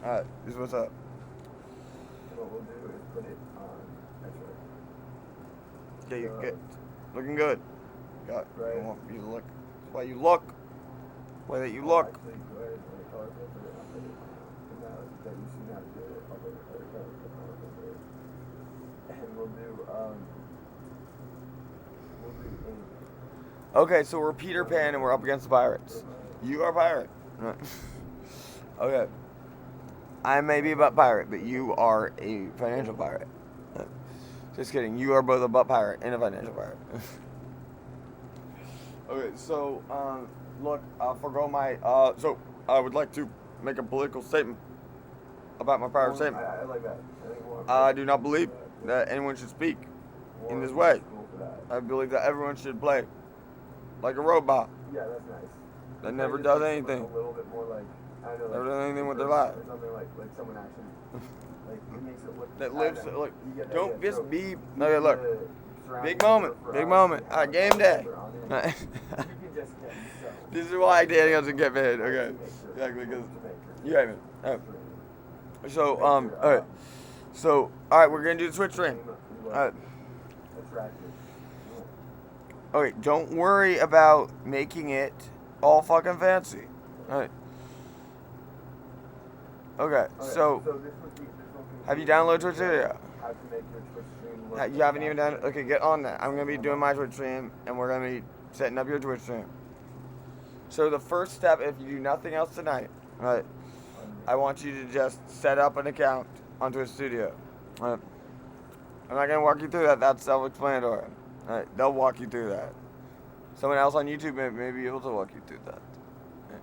Alright, this is what's up. What we'll do is put it on X-ray. Okay, you good. Looking good. Got. Right. I want you to look. That's why you look. Way that you look. Actually, go ahead and put it color filter and I'll put it on. Now that you see how to do it, I'll put it color filter. And we'll do aim. Okay, so we're Peter Pan and we're up against the pirates. You are a pirate. Okay. I may be a butt pirate, but you are a financial pirate. Just kidding. You are both a butt pirate and a financial pirate. Okay, so, look, forgo my, so, I would like to make a political statement about my prior statement. I like that. I do not believe that anyone should speak in this way. I believe that everyone should play like a robot. Yeah, that's nice. That never does anything. A little bit more like, I don't know, never does anything with their life. Or something like someone actually, like, it makes it look. That lives, look, don't just so be, okay, look, big moment, game day. This is why Daniel doesn't get paid, okay, exactly, because you hate me. Alright. So, alright, so, alright, we're gonna do the Twitch stream. Alright. Okay, don't worry about making it all fucking fancy. Alright. Okay, so have you downloaded Twitch video? You haven't even done it? Okay, get on that. I'm going to be doing my Twitch stream, and we're going to be setting up your Twitch stream. So the first step, if you do nothing else tonight, right, I want you to just set up an account on Twitch Studio. Right? I'm not going to walk you through that. That's self-explanatory. Right? They'll walk you through that. Someone else on YouTube may be able to walk you through that. Right?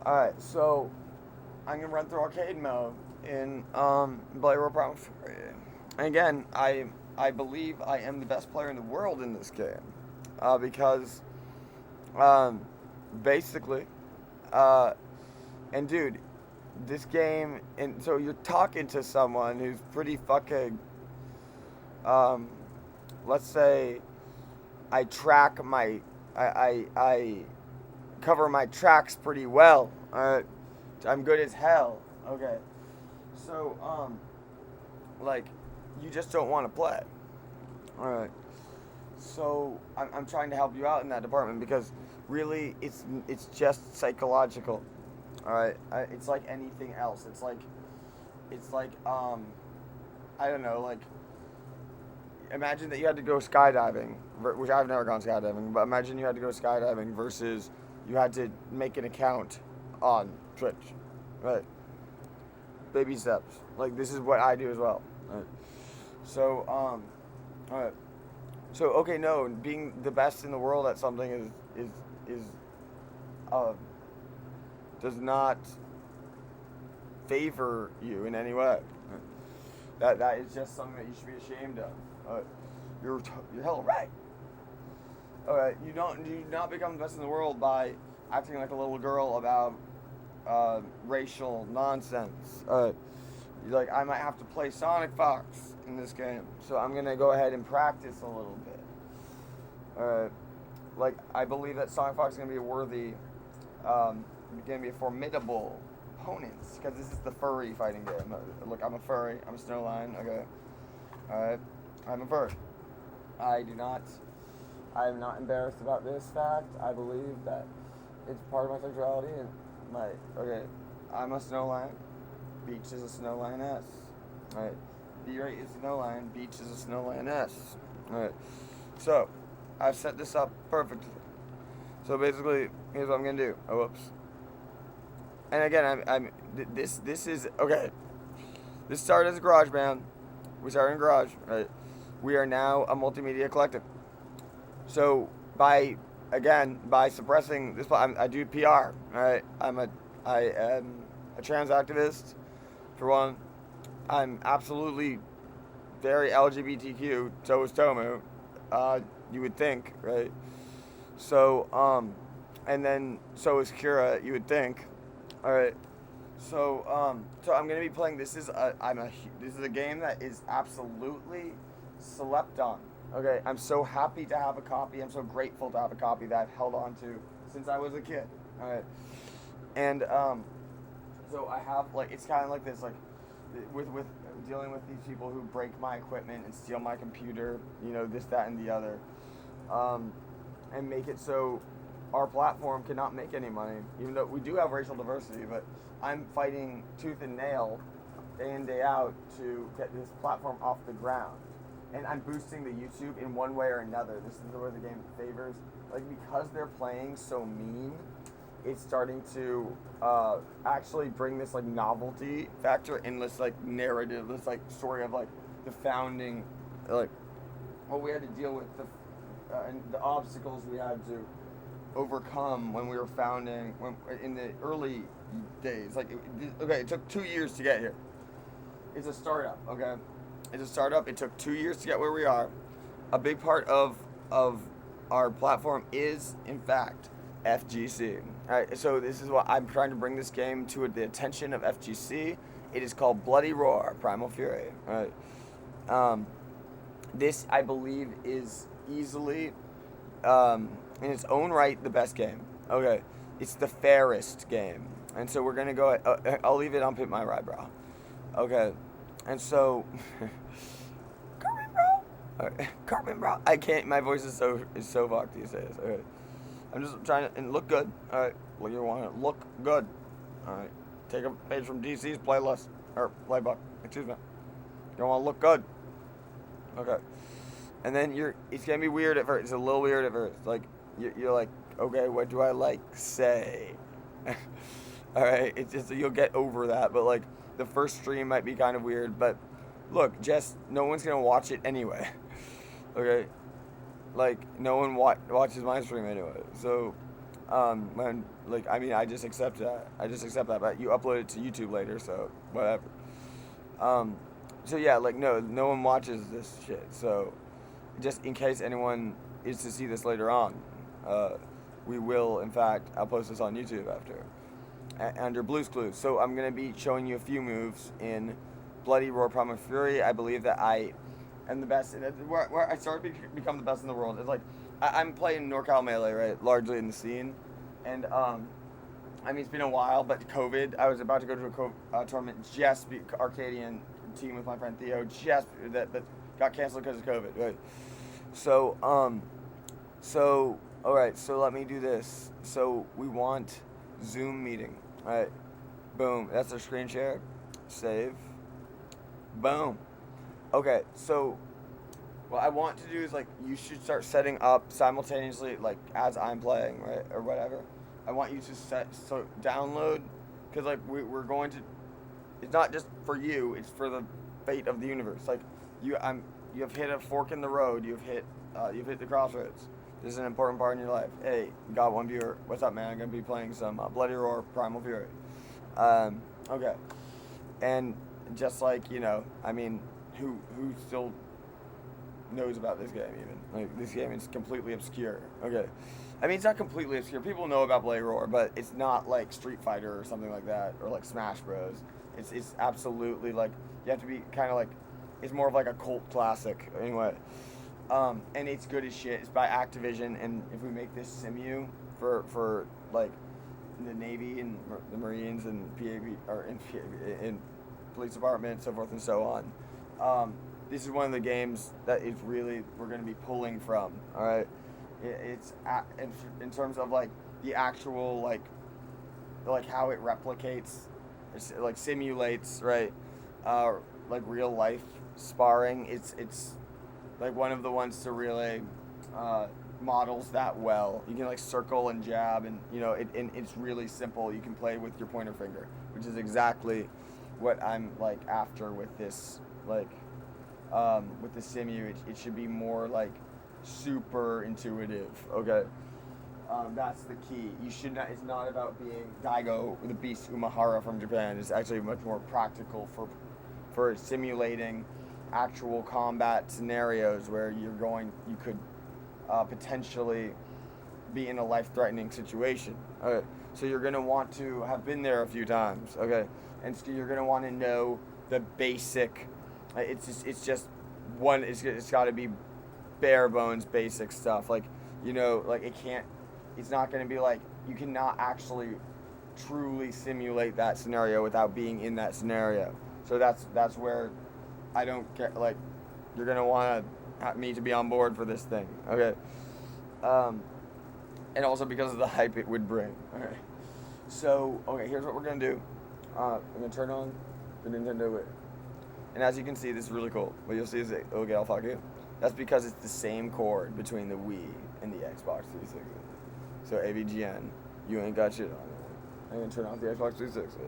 All right, so I'm going to run through arcade mode in Primal Fury. And again, I believe I am the best player in the world in this game. Because, basically, and dude, this game, and so you're talking to someone who's pretty fucking, let's say, I cover my tracks pretty well. I'm good as hell. Okay. So, like, you just don't want to play. Alright. So, I'm trying to help you out in that department because really it's just psychological. Alright? It's like anything else. It's like, I don't know, like, imagine that you had to go skydiving, which I've never gone skydiving, but imagine you had to go skydiving versus you had to make an account on Twitch. Right? Baby steps. Like, this is what I do as well. Right. So, alright. So, okay, no, being the best in the world at something does not favor you in any way. Right. That is just something that you should be ashamed of. You're hella right. Alright, you do not become the best in the world by acting like a little girl about racial nonsense. Like, I might have to play Sonic Fox in this game, so I'm gonna go ahead and practice a little bit. Like, I believe that Sonic Fox is gonna be a worthy, gonna be a formidable opponent, because this is the furry fighting game. Look, I'm a furry, I'm a snowline, okay. Alright, I'm a furry. I am not embarrassed about this fact. I believe that it's part of my sexuality and okay, I'm a snowline. Beach is a snowlioness. Alright. B-Ray is a snowline. Beach is a snowlioness. Alright. So, I've set this up perfectly. So basically, here's what I'm gonna do. Oh, whoops. And again, this is, okay. This started as a garage band. We started in garage, right? We are now a multimedia collective. So, by suppressing this, I do PR, right? I am a trans activist, for one. I'm absolutely very LGBTQ, so is Tomu, you would think, right? So, and then, so is Kira, you would think, alright? So I'm gonna be playing, this is a game that is absolutely slept on. Okay, I'm so happy to have a copy. I'm so grateful to have a copy that I've held on to since I was a kid. Alright. And, So I have like it's kind of like this like with dealing with these people who break my equipment and steal my computer, this, that, and the other, and make it so our platform cannot make any money, even though we do have racial diversity. But I'm fighting tooth and nail, day in, day out, to get this platform off the ground. And I'm boosting the YouTube in one way or another. This is where the game favors. Like, because they're playing so mean, it's starting to actually bring this, like, novelty factor in this, like, narrative, this, like, story of, like, the founding, like, what we had to deal with, and the obstacles we had to overcome when we were founding, in the early days. Like, it took 2 years to get here. It's a startup, okay? It's a startup. It took 2 years to get where we are. A big part of our platform is, in fact, FGC. All right, so this is what I'm trying to bring this game to the attention of FGC. It is called Bloody Roar, Primal Fury. All right. This, I believe, is easily, in its own right, the best game. Okay, it's the fairest game, and so we're gonna go. I'll leave it on Pit My Eyebrow. Okay, and so. Cartman, bro. I can't. My voice is so fucked these days. All right. I'm just trying to and look good. All right. Well, you want to look good. All right. Take a page from DC's playlist or playbook. Excuse me. You want to look good. Okay. And then it's gonna be weird at first. It's a little weird at first. Like you're like, okay, what do I say? All right. It's just you'll get over that. But like the first stream might be kind of weird. But look, Jess, no one's gonna watch it anyway. Okay, like no one watches my stream anyway. So, I just accept that. But you upload it to YouTube later, so whatever. So yeah, like no one watches this shit. So, just in case anyone is to see this later on, we will, in fact, I'll post this on YouTube after, under Blue's Clues. So I'm gonna be showing you a few moves in Bloody Roar Primal Fury. I believe that I am the best. Where I started to become the best in the world is like I'm playing NorCal Melee, right? Largely in the scene, and it's been a while, but COVID. I was about to go to a tournament, Arcadian team with my friend Theo, that got canceled because of COVID, right? So all right. So let me do this. So we want Zoom meeting. All right. Boom. That's our screen share. Save. Boom. Okay, so what I want to do is like you should start setting up simultaneously, like as I'm playing, right, or whatever. I want you to download, because like we're going to. It's not just for you; it's for the fate of the universe. Like you have hit a fork in the road. You've hit the crossroads. This is an important part in your life. Hey, got one viewer. What's up, man? I'm gonna be playing some Bloody Roar Primal Fury. Okay, and just like who still knows about this game even? Like this game is completely obscure. Okay, it's not completely obscure. People know about Bloody Roar, but it's not like Street Fighter or something like that, or like Smash Bros. It's absolutely like you have to be kind of like it's more of like a cult classic anyway. And it's good as shit. It's by Activision, and if we make this simu for like the Navy and the Marines and PAB or in police department, so forth and so on. This is one of the games that is really we're going to be pulling from. All right, it's in terms of like the actual like how it replicates, like simulates, right? Like real life sparring. It's like one of the ones to really models that well. You can like circle and jab, and it's really simple. You can play with your pointer finger, which is exactly what I'm like after with this with the simu. It should be more like super intuitive. Okay, that's the key. You should not. It's not about being Gado, the Beast Umahara from Japan. It's actually much more practical for simulating actual combat scenarios where you could potentially be in a life-threatening situation. Okay, so you're gonna want to have been there a few times. Okay, and so you're gonna want to know the basic. It's got to be bare bones basic stuff. Like it can't. It's not gonna be like you cannot actually truly simulate that scenario without being in that scenario. So that's where I don't care. Like, you're gonna want me to be on board for this thing, okay? And also because of the hype it would bring. Okay. So here's what we're gonna do. I'm gonna turn on the Nintendo Wii, and as you can see, this is really cool. What you'll see is it'll get all fucking. That's because it's the same cord between the Wii and the Xbox 360. So AVGN, you ain't got shit on it. I'm gonna turn off the Xbox 360.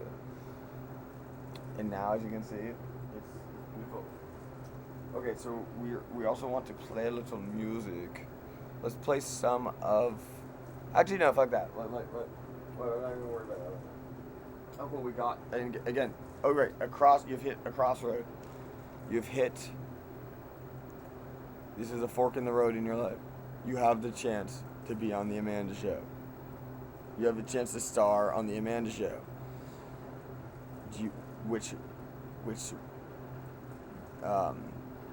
And now, as you can see, it's beautiful. Okay, so we also want to play a little music. Let's play some of. Actually, no, fuck that. What? I'm not even worried about that. Oh, what we got? And again, right, you've hit a crossroad. You've hit. This is a fork in the road in your life. You have the chance to be on the Amanda Show. You have the chance to star on the Amanda Show. Which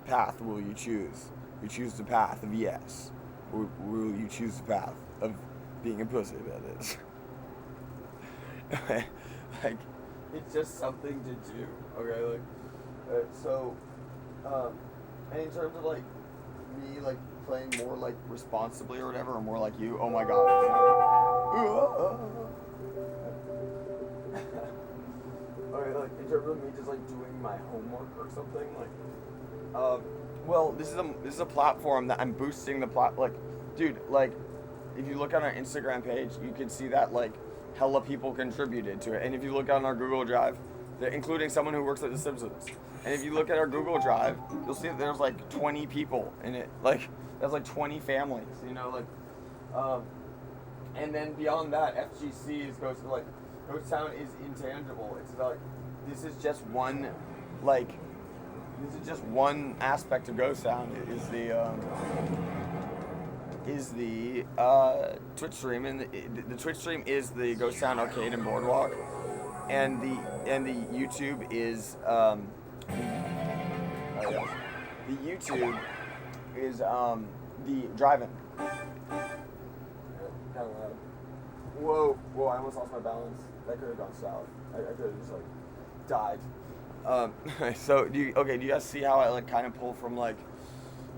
path will you choose? You choose the path of yes. Or will you choose the path of being a pussy about this? Like, it's just something to do. Okay, and in terms of like me like playing more like responsibly or whatever, or more like you. Oh my god. Okay, like in terms of me just like doing my homework or something, like, well, this is a platform that I'm boosting the like, dude, like, if you look on our Instagram page, you can see that like hella people contributed to it, and if you look on our Google Drive, including someone who works at The Simpsons, and if you look at our Google Drive, you'll see that there's like 20 people in it, like there's like 20 families, you know, like, and then beyond that, FGC is Ghost Town is intangible. It's like this is just one aspect of Ghost Town is the Twitch stream, and the Twitch stream is the Ghost Town Arcade and Boardwalk, and the YouTube is the drive-in. Whoa! I almost lost my balance. That could have gone south. I could have just like died. So do you guys see how I like kind of pull from like,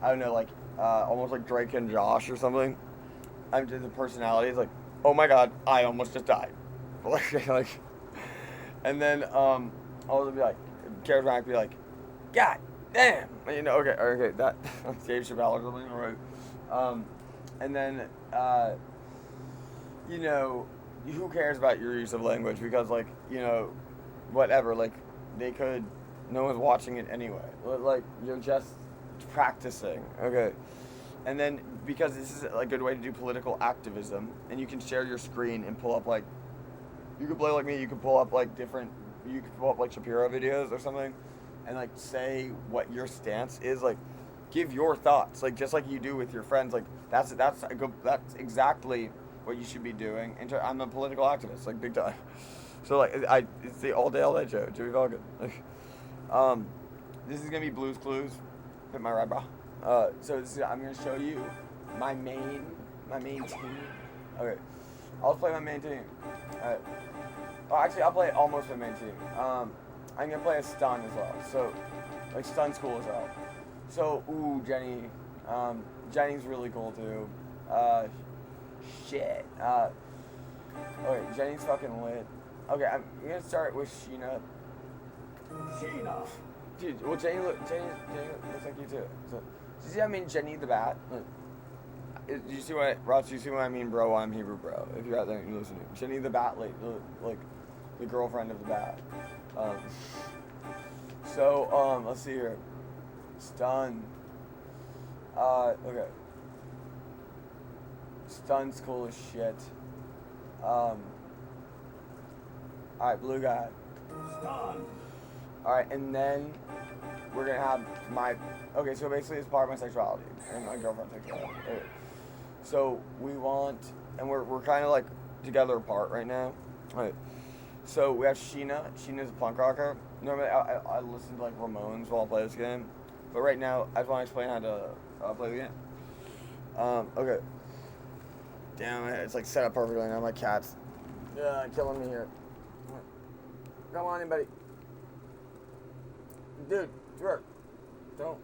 I don't know, like almost like Drake and Josh or something? I'm just the personality is like, oh my god, I almost just died. like, and then I'll be like, charismatic be like, God damn, you know, okay, that Dave Chappelle or something, alright. And then you know, who cares about your use of language, because like, you know, whatever, like no one's watching it anyway, like you're just practicing, okay? And then because this is a good way to do political activism, and you can share your screen and pull up like, you could play like me, you could pull up like Shapiro videos or something, and like say what your stance is, like give your thoughts, like just like you do with your friends, like that's exactly what you should be doing. I'm a political activist, like big time. So like it's the all day show, Joey Falcon. This is gonna be Blue's Clues. Hit my right bra. So I'm gonna show you my main team. Okay, I'll play my main team. Alright. Oh, actually, I'll play almost my main team. I'm gonna play a stun as well. So like stun's cool as well. So Jenny. Jenny's really cool too. Shit. Okay, Jenny's fucking lit. Okay, I'm gonna start with Shina. Dude, well, Jenny looks like you too. So, do you see I mean Jenny the Bat? Do you see what, Ross, do you see what I mean, bro? I'm Hebrew, bro. If you're out there and you're listening. Jenny the Bat, like the girlfriend of the Bat. Let's see here. Stun. Okay. Stun's cool as shit. Alright, blue guy. Stun. Alright, and then we're gonna have okay, so basically it's part of my sexuality and my girlfriend's sexuality. Okay. So we want, and we're kind of like together apart right now. Alright. So we have Shina. Shina's a punk rocker. Normally I listen to like Ramones while I play this game, but right now I just want to explain how to play the game. Okay. Damn it, it's like set up perfectly now. My cat's Yeah, killing me here. Come on, anybody. Dude, Drew. Don't.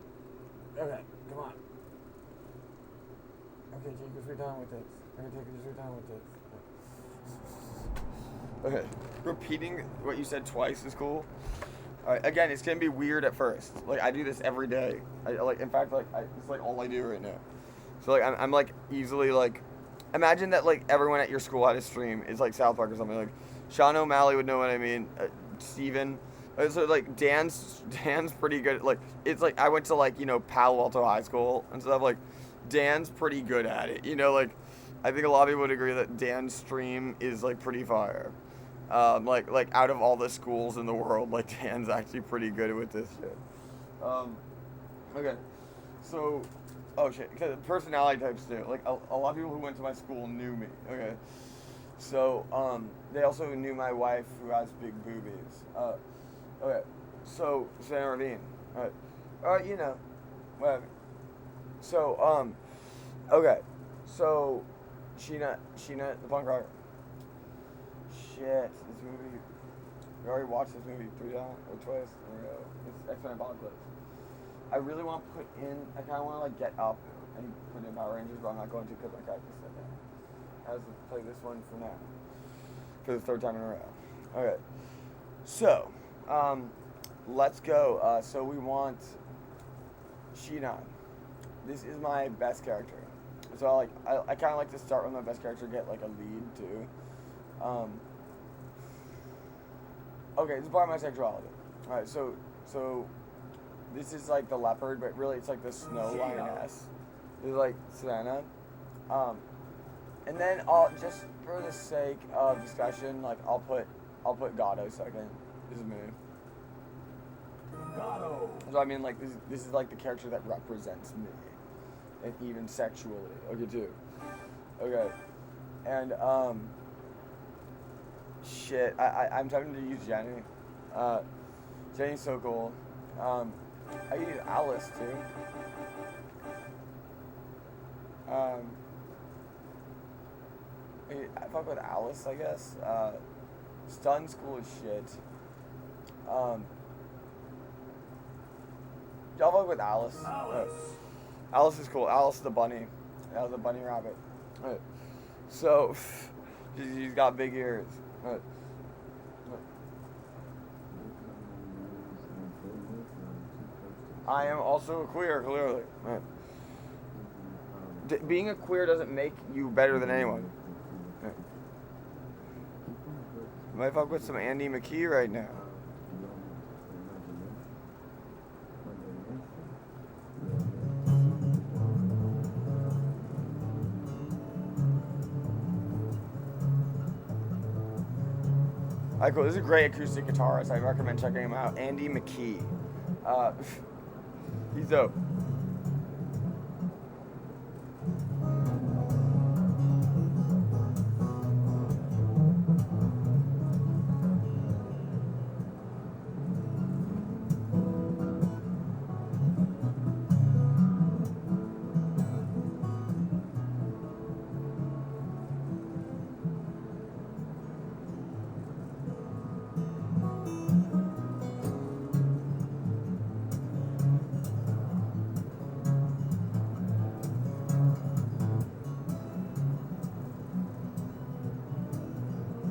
Okay, come on. Okay, Jake, we're done with this. Okay, Jake, we're done with this. Okay. Repeating what you said twice is cool. Alright, again, it's gonna be weird at first. Like, I do this every day. In fact, it's like all I do right now. So, like, I'm like, easily, like, imagine that, like, everyone at your school had a stream. It's like South Park or something. Like, Sean O'Malley would know what I mean. Steven. So, like, Dan's pretty good. Like, it's like, I went to, like, you know, Palo Alto High School and stuff. Like, Dan's pretty good at it. You know, like, I think a lot of people would agree that Dan's stream is, like, pretty fire. Like out of all the schools in the world, like, Dan's actually pretty good with this shit. Okay. So, oh shit, because personality types too. Like, a lot of people who went to my school knew me. Okay. So, they also knew my wife, who has big boobies. Okay. So, Santa Ravine. Alright, you know, whatever. So, okay. So, Shina, the punk rocker. Shit, this movie. We already watched this movie 3 times or twice in a row. It's X-Men Apocalypse. I really want to put in. I kind of want to like get up and put in Power Rangers, but I'm not going to because my character said that. I have to play this one for now, for the 3rd time in a row. Okay, so let's go. So we want Shina. This is my best character. So I kind of like to start with my best character, get like a lead too. Okay, this is part of my sexuality. Alright, so this is like the leopard, but really it's like the snow lioness. This is like Savannah. And then just for the sake of discussion, like I'll put Gado second. This is me. Gado. So I mean, like this is like the character that represents me, and even sexually. Okay, too. Okay, and shit, I'm tempted to use Jenny. Jenny's so cool. I use Alice too. I fuck with Alice, I guess. Stun's cool as shit. Y'all fuck with Alice. Alice is cool. Alice the bunny. The bunny rabbit. So, she's got big ears. I am also a queer, clearly. Being a queer doesn't make you better than anyone. Might fuck with some Andy McKee right now. Alright, cool. This is a great acoustic guitarist. I recommend checking him out. Andy McKee. He's dope.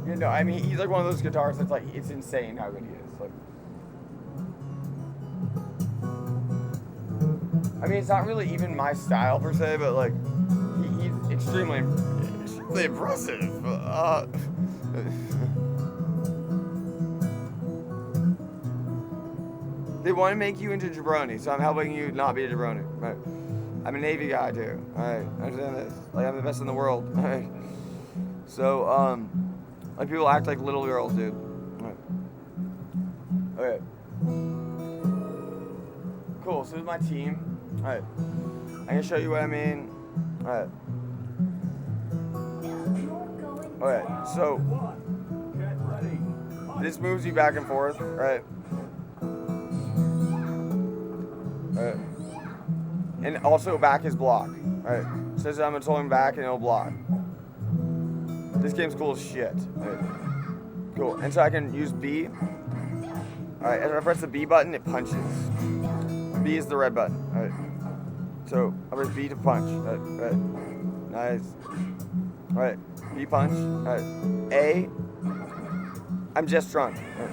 You know, I mean, he's like one of those guitarists that's like, it's insane how good he is. Like, I mean, it's not really even my style per se, but like, he's extremely impressive. They want to make you into jabroni, so I'm helping you not be a jabroni. Right? I'm a Navy guy too. Alright, understand this. Like, I'm the best in the world. Alright. So, like, people act like little girls, dude. Alright. Okay. Cool, so this is my team. Alright. I'm gonna show you what I mean. Alright. Alright, so this moves you back and forth, right? Alright. And also back is block. Alright. Says I'm gonna hold him back and it'll block. This game's cool as shit. Right. Cool. And so I can use B. Alright, as I press the B button, it punches. B is the red button. Alright. So I press B to punch. Alright. Nice. Alright. B punch. Alright. A. I'm just drunk. Right.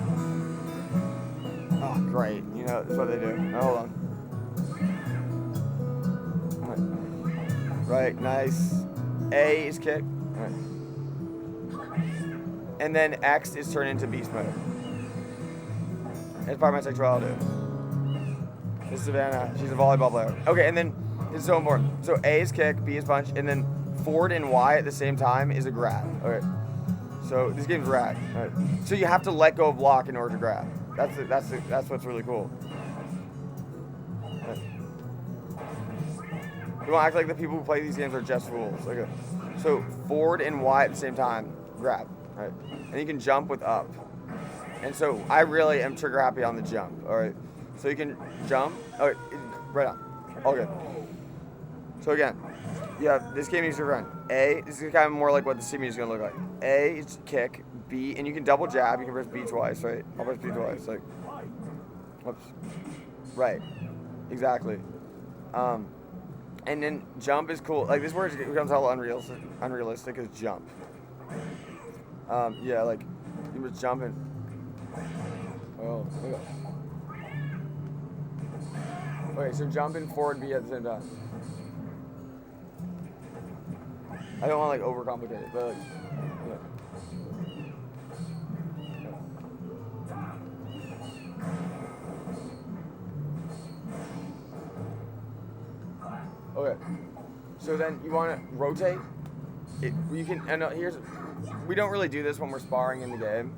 Oh, great. You know, that's what they do. Right, hold on. Right, nice. A is kick. Right. And then X is turned into beast mode. It's part of my sexuality. This is Savannah. She's a volleyball player. Okay, and then it's so important. So A is kick, B is punch, and then forward and Y at the same time is a grab. Okay. So this game's rad. Right. So you have to let go of block in order to grab. That's what's really cool. Right. You don't act like the people who play these games are just fools. Okay. So forward and Y at the same time, grab. Right. And you can jump with up. And so I really am trigger happy on the jump. All right. So you can jump. All right. Right on. All good. So again, yeah, this game is your run. A, this is kind of more like what the simu is going to look like. A is kick. B, and you can double jab. You can press B twice, right? I'll press B twice. Like, whoops. Right. Exactly. And then jump is cool. Like, this word becomes hella unrealistic is jump. Yeah, like, you was jumping. Oh, there you go. Okay, so jumping forward B at the same time. I don't want to, like, overcomplicate it, but, like, yeah. Okay, so then you want to rotate. You can, and here's, we don't really do this when we're sparring in the game,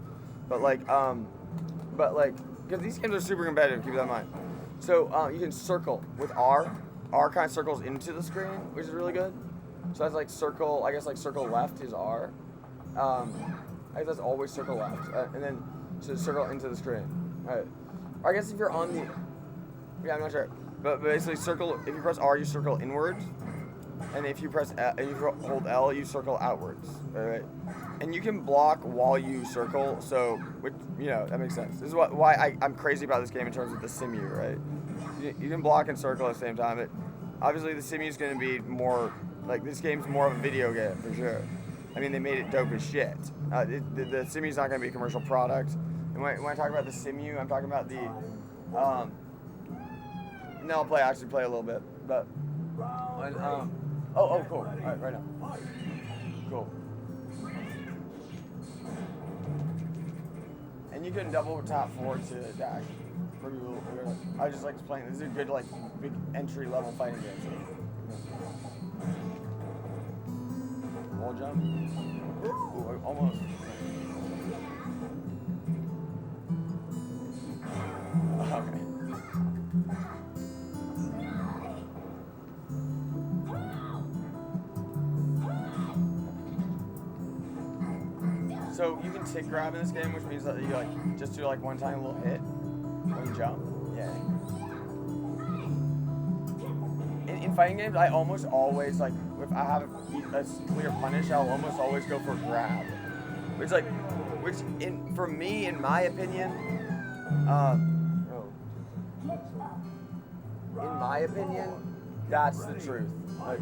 but like, because these games are super competitive. Keep that in mind. So you can circle with R. R kind of circles into the screen, which is really good. So that's like circle. I guess like circle left is R. I guess that's always circle left, and then so circle into the screen. All right. Or I guess if you're on the, yeah, I'm not sure. But basically, circle. If you press R, you circle inwards, and if you press L, and you hold L, you circle outwards. All right, and you can block while you circle. So, which, you know, that makes sense. This is why I'm crazy about this game in terms of the simu. Right, you can block and circle at the same time. Obviously, the simu is going to be more like this game's more of a video game for sure. I mean, they made it dope as shit. The simu is not going to be a commercial product. And when I talk about the simu, I'm talking about the. No, I'll actually play a little bit, but when, oh, cool. All right now. Cool. And you can double tap forward to dash. I just like explaining. This is a good like big entry level fighting game. Wall jump. Ooh, almost. Okay. So you can tick grab in this game, which means that you like just do like one tiny little hit when you jump. Yeah. In fighting games, I almost always like if I have a clear punish, I'll almost always go for grab, for me, in my opinion, that's the truth. Like,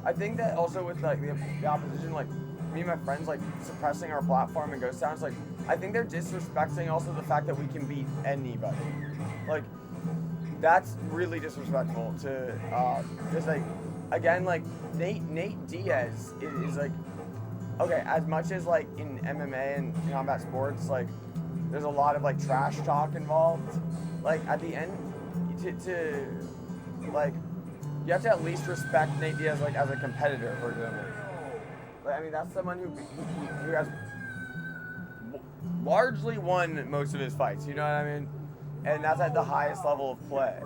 I think that also with like the opposition, like me and my friends like suppressing our platform and ghost sounds, like I think they're disrespecting also the fact that we can beat anybody. Like that's really disrespectful to just like again like Nate Diaz is like okay, as much as like in MMA and combat sports, like there's a lot of like trash talk involved. Like at the end to like you have to at least respect Nate Diaz like as a competitor, for example. Like, I mean, that's someone who has largely won most of his fights. You know what I mean? And that's at the highest level of play.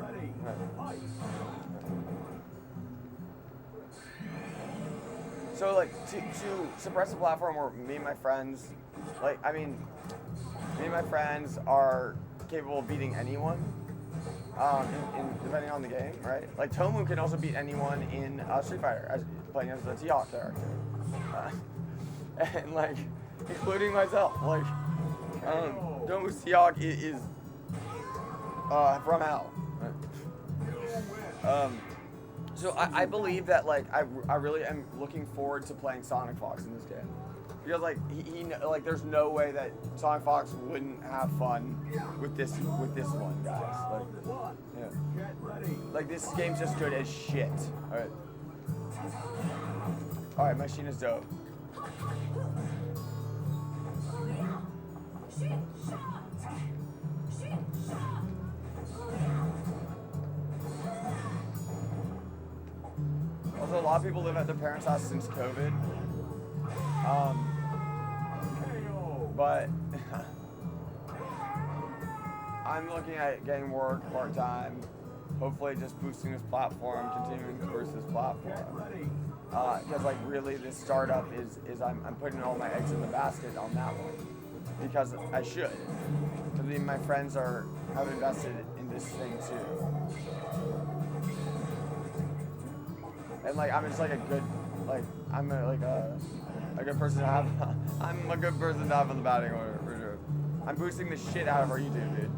So like to suppress a platform where me and my friends, me and my friends are capable of beating anyone, depending on the game, right? Like Tomu can also beat anyone in Street Fighter as playing as the T-Hawk character, and like including myself. Like Tomu's T-Hawk is from hell. Right? So I believe that like I really am looking forward to playing Sonic Fox in this game, because like he like there's no way that Sonic Fox wouldn't have fun with this one, guys. Like, yeah. Like this game's just good as shit. All right, my Shina's dope. Also, a lot of people live at their parents' house since COVID. But I'm looking at getting work part-time, hopefully just boosting this platform, continuing to boost this platform. Because like really this startup is I'm putting all my eggs in the basket on that one. Because I should. Because me and my friends have invested in this thing too. And like I'm just like a good, like I'm a good person to have. I'm a good person to have in the batting order for sure. I'm boosting the shit out of our YouTube, dude.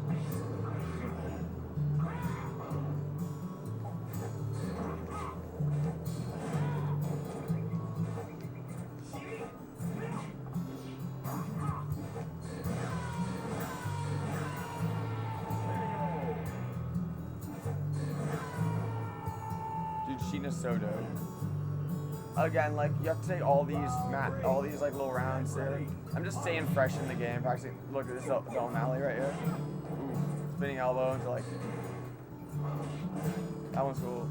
Shina's so dope. Again, like you have to take all these like little rounds there. I'm just staying fresh in the game. Practicing. Look at this Del Alley right here. Ooh, spinning elbow into like. That one's cool.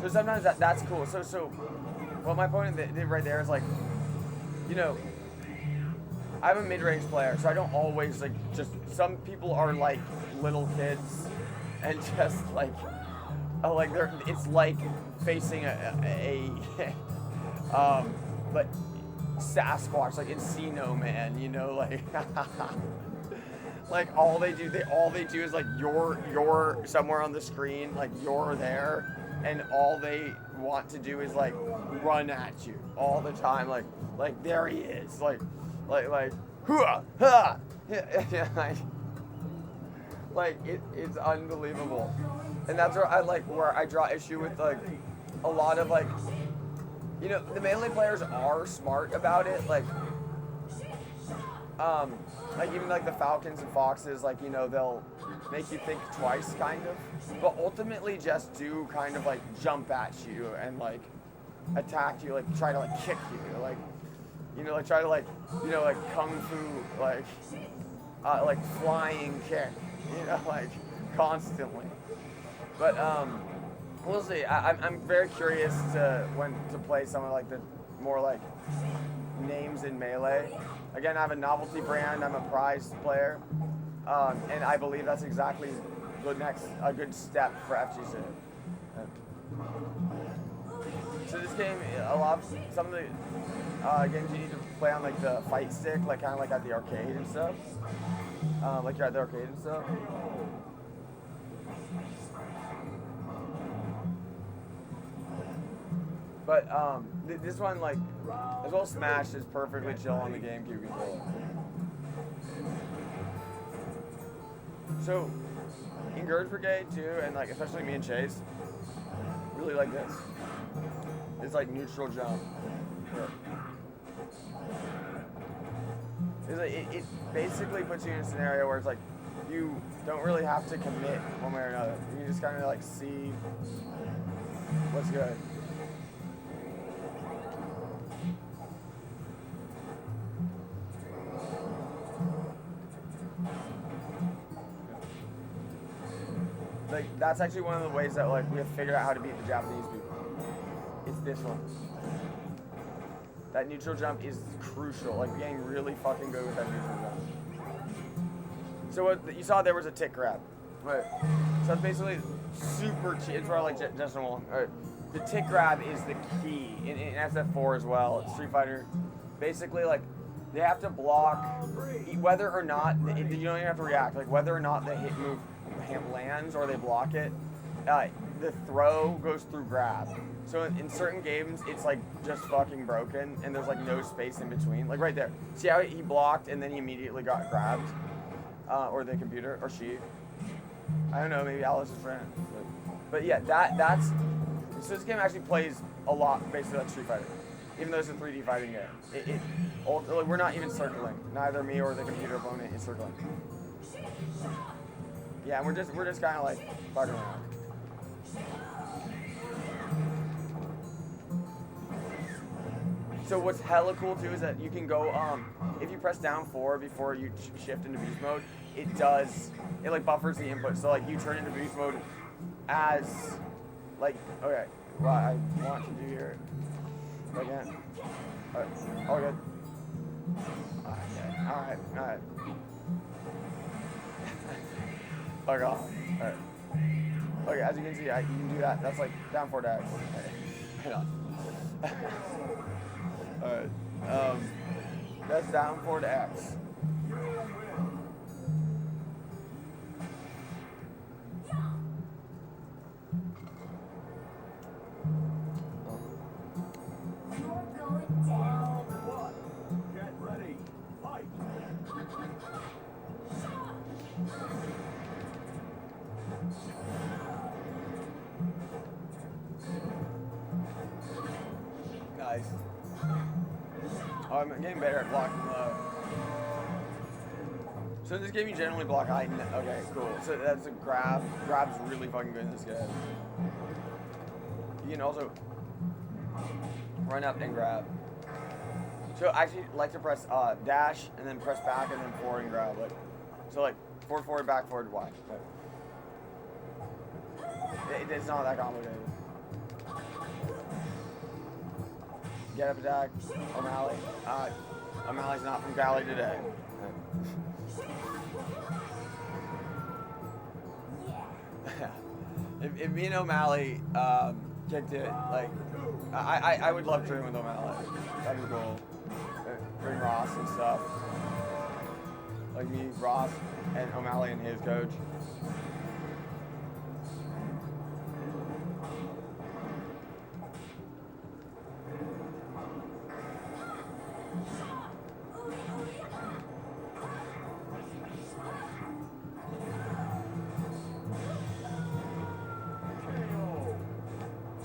So sometimes that's cool. So what my opponent did right there is like, you know, I'm a mid-range player, so I don't always like just. Some people are like little kids. And just like, it's like facing like Sasquatch, like Encino Man, you know, like, like all they do is like you're somewhere on the screen, like you're there, and all they want to do is like run at you all the time, like there he is, like, hoo-ah, ha, yeah, like it's unbelievable, and that's where I draw issue with like a lot of like, you know, the melee players are smart about it, like even like the Falcons and Foxes, like, you know, they'll make you think twice kind of, but ultimately just do kind of like jump at you and like attack you, like try to like kick you, like, you know, like try to like, you know, like kung fu, like flying kick. You know, like constantly. But we'll see. I'm very curious to play some of like the more like names in Melee. Again, I have a novelty brand. I'm a prize player, and I believe that's exactly a good step for FGC. So this game, some of the games you need to play on like the fight stick, like kind of like at the arcade and stuff. Like you're at the arcade and stuff. But this one, like, as well Smash is perfectly chill on the GameCube controller. So, Engurge Brigade too, and like especially me and Chase, really like this. It's like neutral jump. It's like, it basically puts you in a scenario where it's like you don't really have to commit one way or another. You just kind of like see what's good. Like that's actually one of the ways that like we have figured out how to beat the Japanese people. It's this one. That neutral jump is crucial. Like getting really fucking good with that neutral jump. So what you saw there was a tick grab. Right. So that's basically super cheap. It's for like just one. Right. the tick grab is the key in SF4 as well. It's Street Fighter. Basically, like, they have to block whether or not you don't even have to react. Like whether or not the hit move lands or they block it, the throw goes through grab. So in certain games, it's like just fucking broken, and there's like no space in between. Like right there. See how he blocked and then he immediately got grabbed, or the computer or she. I don't know, maybe Alice's friend. But yeah, that's. So this game actually plays a lot basically like Street Fighter. Even though it's a 3D fighting game, we're not even circling. Neither me or the computer opponent is circling. Yeah, we're just kind of like fucking around. So what's hella cool too is that you can go if you press down 4 before you shift into beast mode, it like buffers the input. So like you turn into beast mode as like okay, what I want to do here. Again. Alright. All good. Alright. Fuck off. Alright. Okay, as you can see, you can do that. That's like down 4 dags. Hang on. Alright. That's down 4 to X. Nice. Oh, I'm getting better at blocking low. So in this game, you generally block high. Okay, cool. So that's a grab. Grab's really fucking good in this game. You can also run up and grab. So I actually like to press dash and then press back and then forward and grab. Like, so like forward, back, forward, Y. It's not that complicated. Get up attack, O'Malley. O'Malley's not from Cali today. if me and O'Malley kicked it, like, I would love to train with O'Malley. That'd be cool. Bring Ross and stuff. Like me, Ross, and O'Malley and his coach.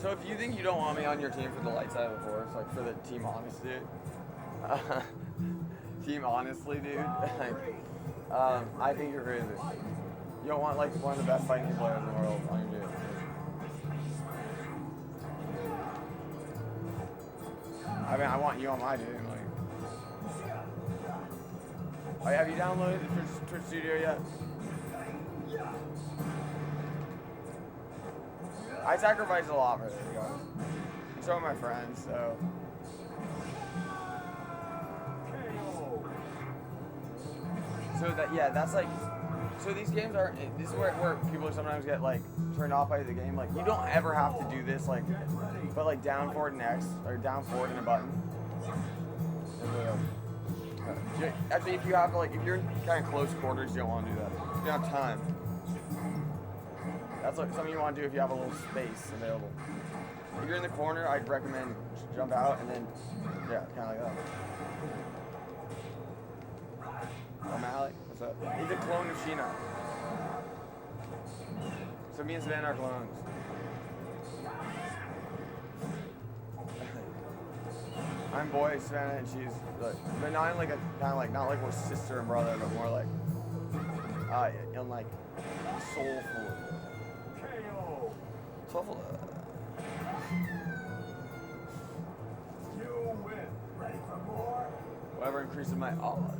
So if you think you don't want me on your team for the light side of the force, like for the team honesty, I think you're crazy. You don't want like one of the best fighting players in the world on your team. I mean, I want you on my team. Like, oh, have you downloaded the Twitch Studio yet? I sacrifice a lot for this, guys. And so are my friends, so. So that's like, so these games are, this is where people sometimes get like turned off by the game. Like, you don't ever have to do this, like, but like down forward and X, or down forward and a button. Actually, if you have to, like, if you're in kind of close quarters, you don't want to do that. You don't have time. That's like something you want to do if you have a little space available. If you're in the corner, I'd recommend jump out and then, yeah, kind of like that. O'Malley, what's up? He's a clone of Shina. So me and Sven are clones. I'm boy Sven and she's like, but not in like a kind of like not like we're sister and brother, but more like in like soulful. Soulful. You win. Ready for more? Whatever increases my odds.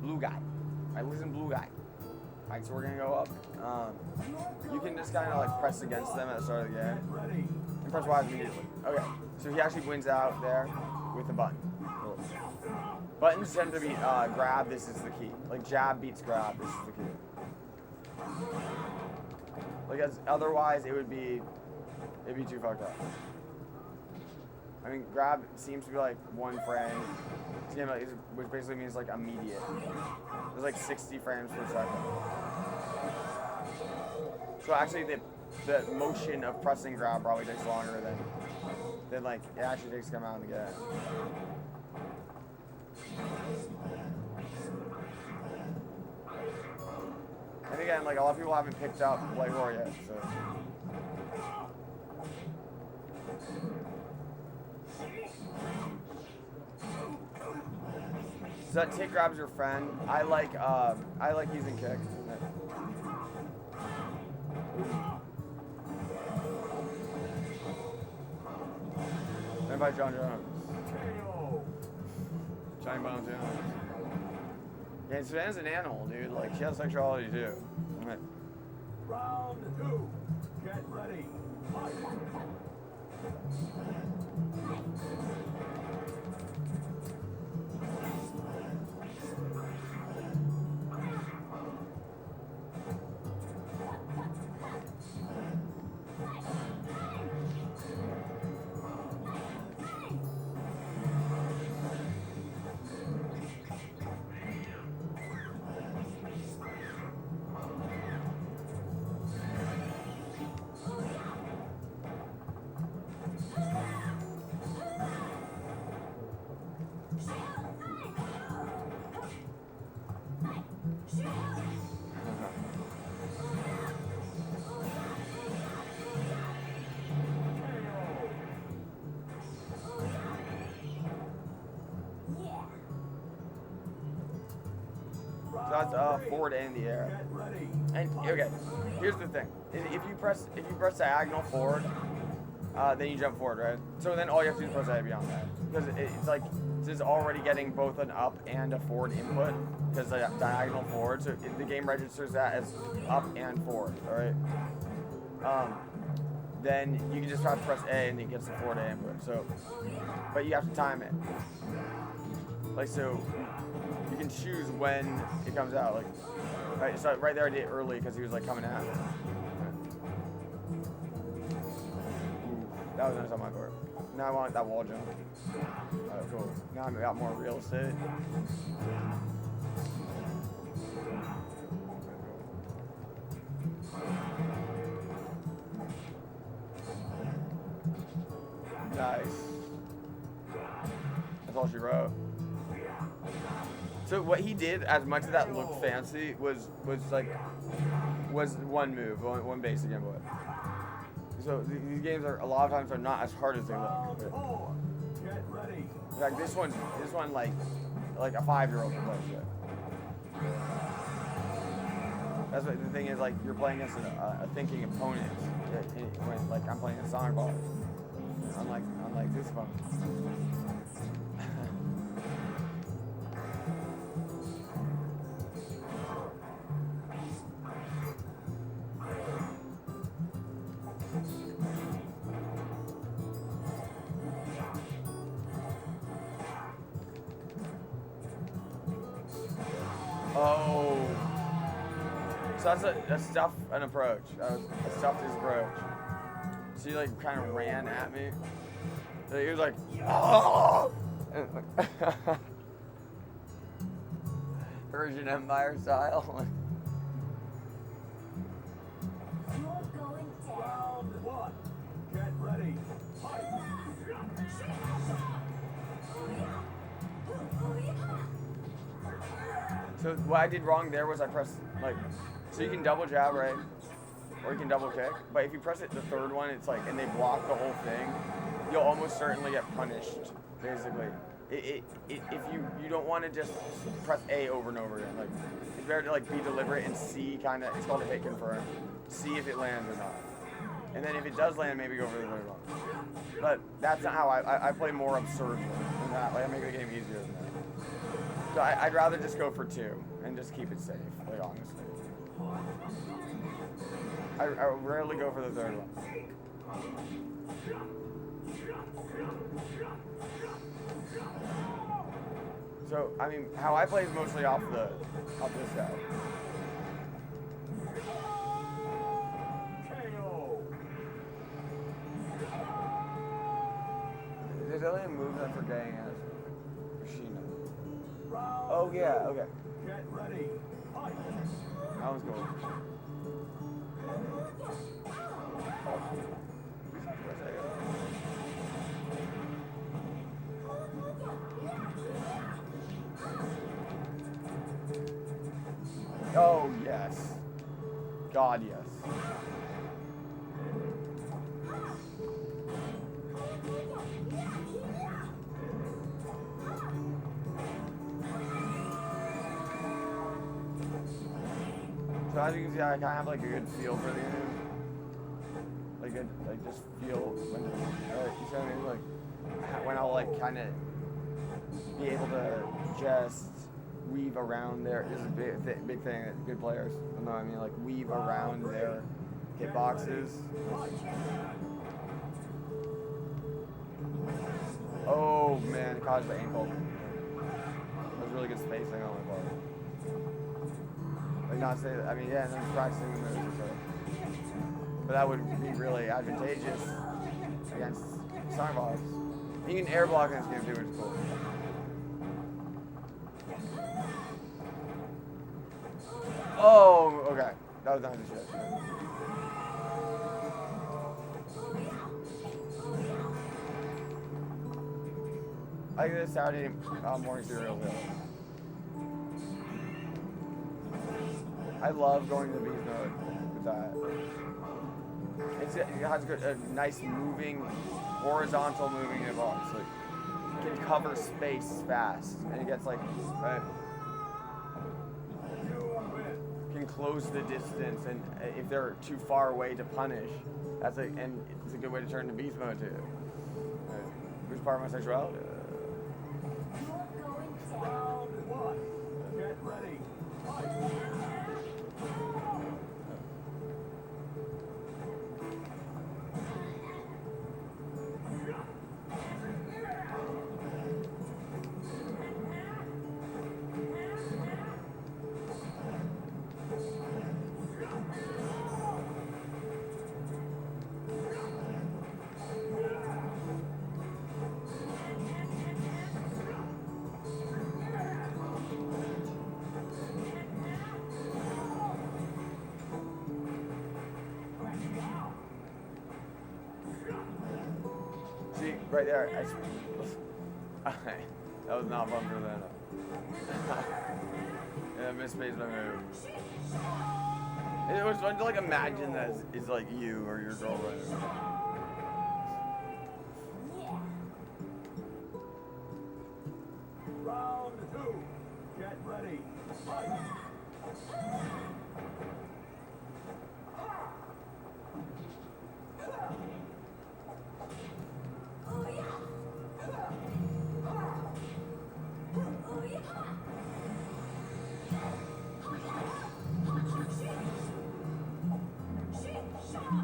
Blue guy. I listen blue guy. Alright, so we're gonna go up. You can just kind of like press against them at the start of the game. And press Y immediately. Okay, so he actually wins out there with the button. Cool. Buttons tend to be grab, this is the key. Like jab beats grab, this is the key. Like, as otherwise, it'd be too fucked up. I mean, grab seems to be like one frame, which basically means like immediate. There's like 60 frames per second. So actually, the motion of pressing grab probably takes longer than like it actually takes to come out and get it. And again, like a lot of people haven't picked up Light Roar yet, so. So that tick grabs your friend. I like using kick. And by John Jones. Johnny Bones Jones. Yeah, Savannah's an animal, dude. Like, she has sexuality too. Right. Round 2. Get ready. Fight. So that's forward and the air. And okay, here's the thing: if you press diagonal forward, then you jump forward, right? So then all you have to do is press A beyond that, because it's like this is already getting both an up and a forward input because the diagonal forward. So the game registers that as up and forward. All right. Then you can just try to press A and it gets the forward A input. So, but you have to time it. Like so. You can choose when it comes out, like, right. So right there, I did it early because he was like coming at me. Ooh, that was nice on my part. Now I want that wall jump. Alright, cool. Now I got more real estate. Nice. That's all she wrote. So what he did, as much as that looked fancy, was one move, one basic input. So these games are a lot of times are not as hard as they look. In fact, this one like a 5-year-old can play shit. That's what the thing is, like you're playing against a thinking opponent. When like I'm playing a Sonic Ball. Unlike this one. Oh, so that's an approach. I stuffed his approach. So he like kind of ran at me. So he was like, oh! Persian Empire style. You're going down. Round 1. Get ready. Fight. So what I did wrong there was I pressed like, so you can double jab, right? Or you can double kick. But if you press it the third one, it's like, and they block the whole thing, you'll almost certainly get punished, basically. If you don't want to just press A over and over again. Like, it's better to like be deliberate and see kind of, it's called a hit confirm. See if it lands or not. And then if it does land, maybe go for the third one. But that's not how I play more absurd than that. Like I make the game easier than that. So I'd rather just go for 2 and just keep it safe, like honestly. I rarely go for the third one. So I mean, how I play is mostly off this guy. There's only a move I'm forgetting as Shina. Round Oh yeah, two. okay. Get ready. Fight. That one's cool. Oh yes. God yes. So as you can see, I kind of have like a good feel for the game. Like just feel when, you see what I mean? Like when I'll like kind of be able to just weave around there. This is a big thing that good players, you know what I mean? Like weave around their hitboxes. Oh man, caught the ankle. That was really good spacing on my part. Like not say that, I mean yeah, and then practicing the moves or so. But that would be really advantageous against center boss. You can air block in this game too, which is cool. Oh, okay. That was not the shit. I like this Saturday morning cereal. I love going to beast mode with that. It has a nice moving, horizontal moving hitbox. Like, it can cover space fast, and it gets like, can close the distance, and if they're too far away to punish, and it's a good way to turn to beast mode too. Which part of my sexuality? Round one. Get ready. Fight. See, right there. That was not fun for them. Yeah, misspaced my move. It was fun to like imagine that it's like you or your girlfriend. Round two. Get ready. Fight.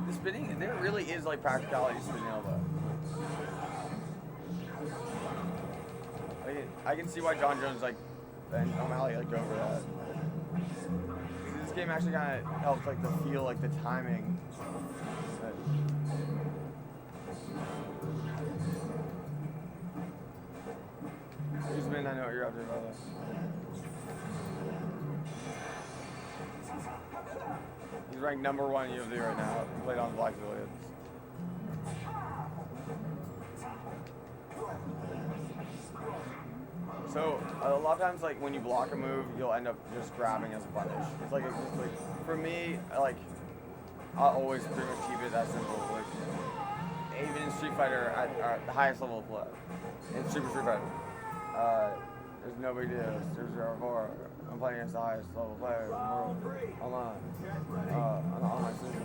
The spinning, there really is like practicality to spinning elbow. I can see why John Jones and O'Malley like go for that. This game actually kind of helps like the feel, like the timing. Usman, I know what you're up to about that. He's ranked number 1 in UFC right now. He played on the Black Affiliates. So a lot of times, like when you block a move, you'll end up just grabbing as a punish. It's like for me, like I always pretty much keep it that simple. Like even in Street Fighter at the highest level of play, in Super Street Fighter, there's no big deal. It's 0-4. I'm playing against the highest level player in the world online. On my system.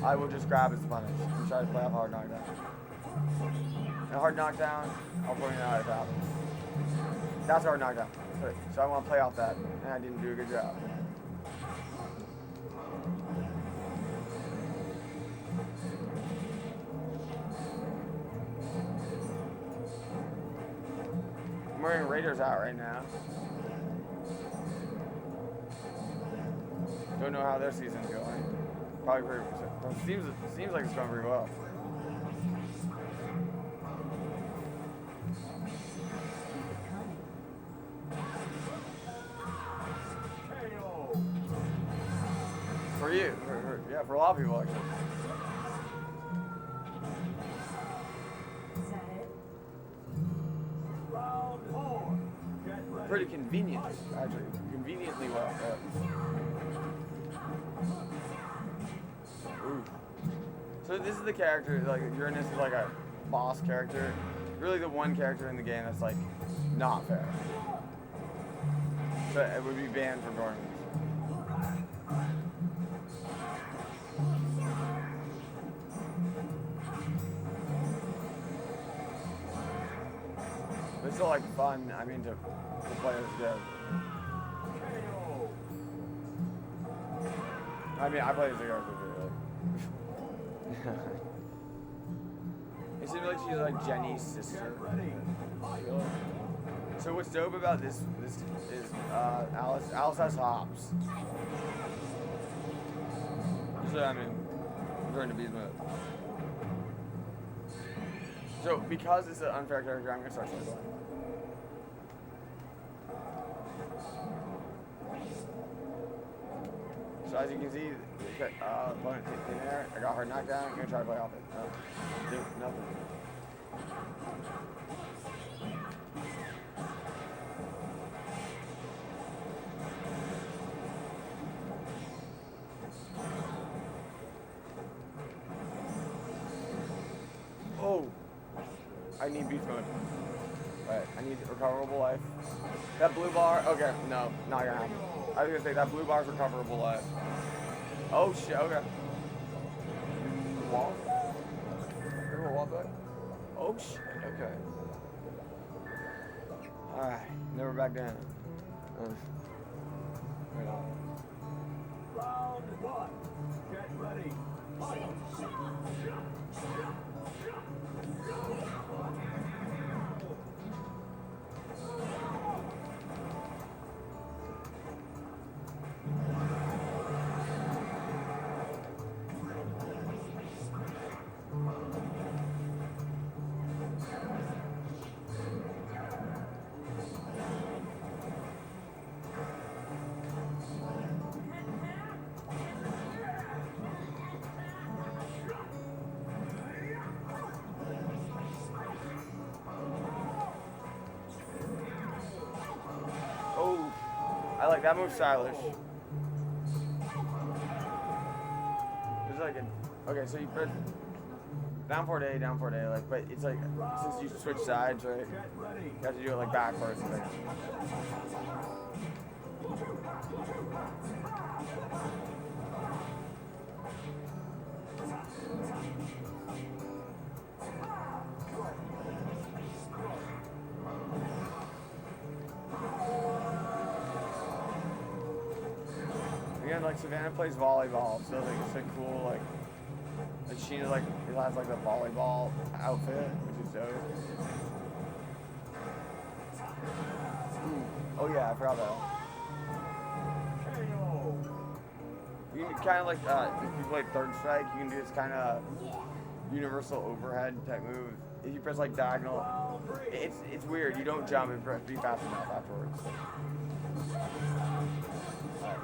I will just grab as a punish and try to play off a hard knockdown. And a hard knockdown, I'll point it out if it happens. That's a hard knockdown. So I want to play off that, and I didn't do a good job. I'm wearing Raiders out right now. Don't know how their season's going. Probably pretty. Seems like it's going pretty well. Actually, for a lot of people, actually. Is that it? Round 4. Get ready. Pretty convenient, actually. Conveniently well. Ooh. So this is the character, like, Uranus is like a boss character. Really the one character in the game that's, like, not fair. So it would be banned from tournaments. But it's still, like, fun, I mean, to play as good. I mean, I play as a character, really. It seems like she's like Jenny's sister. So what's dope about this is Alice has hops. So I mean, during the beast mode. So because it's an unfair character, I'm gonna start circling. So as you can see, opponent in there. I got her knocked down. I'm gonna try to play off it. No, nothing. Oh, I need beast mode. Right, I need recoverable life. That blue bar. Okay, no, not gonna happen. I was gonna say that blue bar's recoverable life. Oh shit, okay. Wall? Remember wall back? Oh shit, okay. Alright, never back down. Right on. Round 1. Get ready. Fight. Oh, I like that move, stylish. There's like a, okay, so you put down 4-day, like, but it's like, since you switch sides, right, you have to do it like back first. Like. Again, like Savannah plays volleyball, so like it's like cool, like Shina like it has like a volleyball outfit, which is dope. Ooh. Oh yeah, I forgot that. You can kind of like if you play third strike, you can do this kind of universal overhead type move. If you press like diagonal, it's weird. You don't jump and press be fast enough afterwards.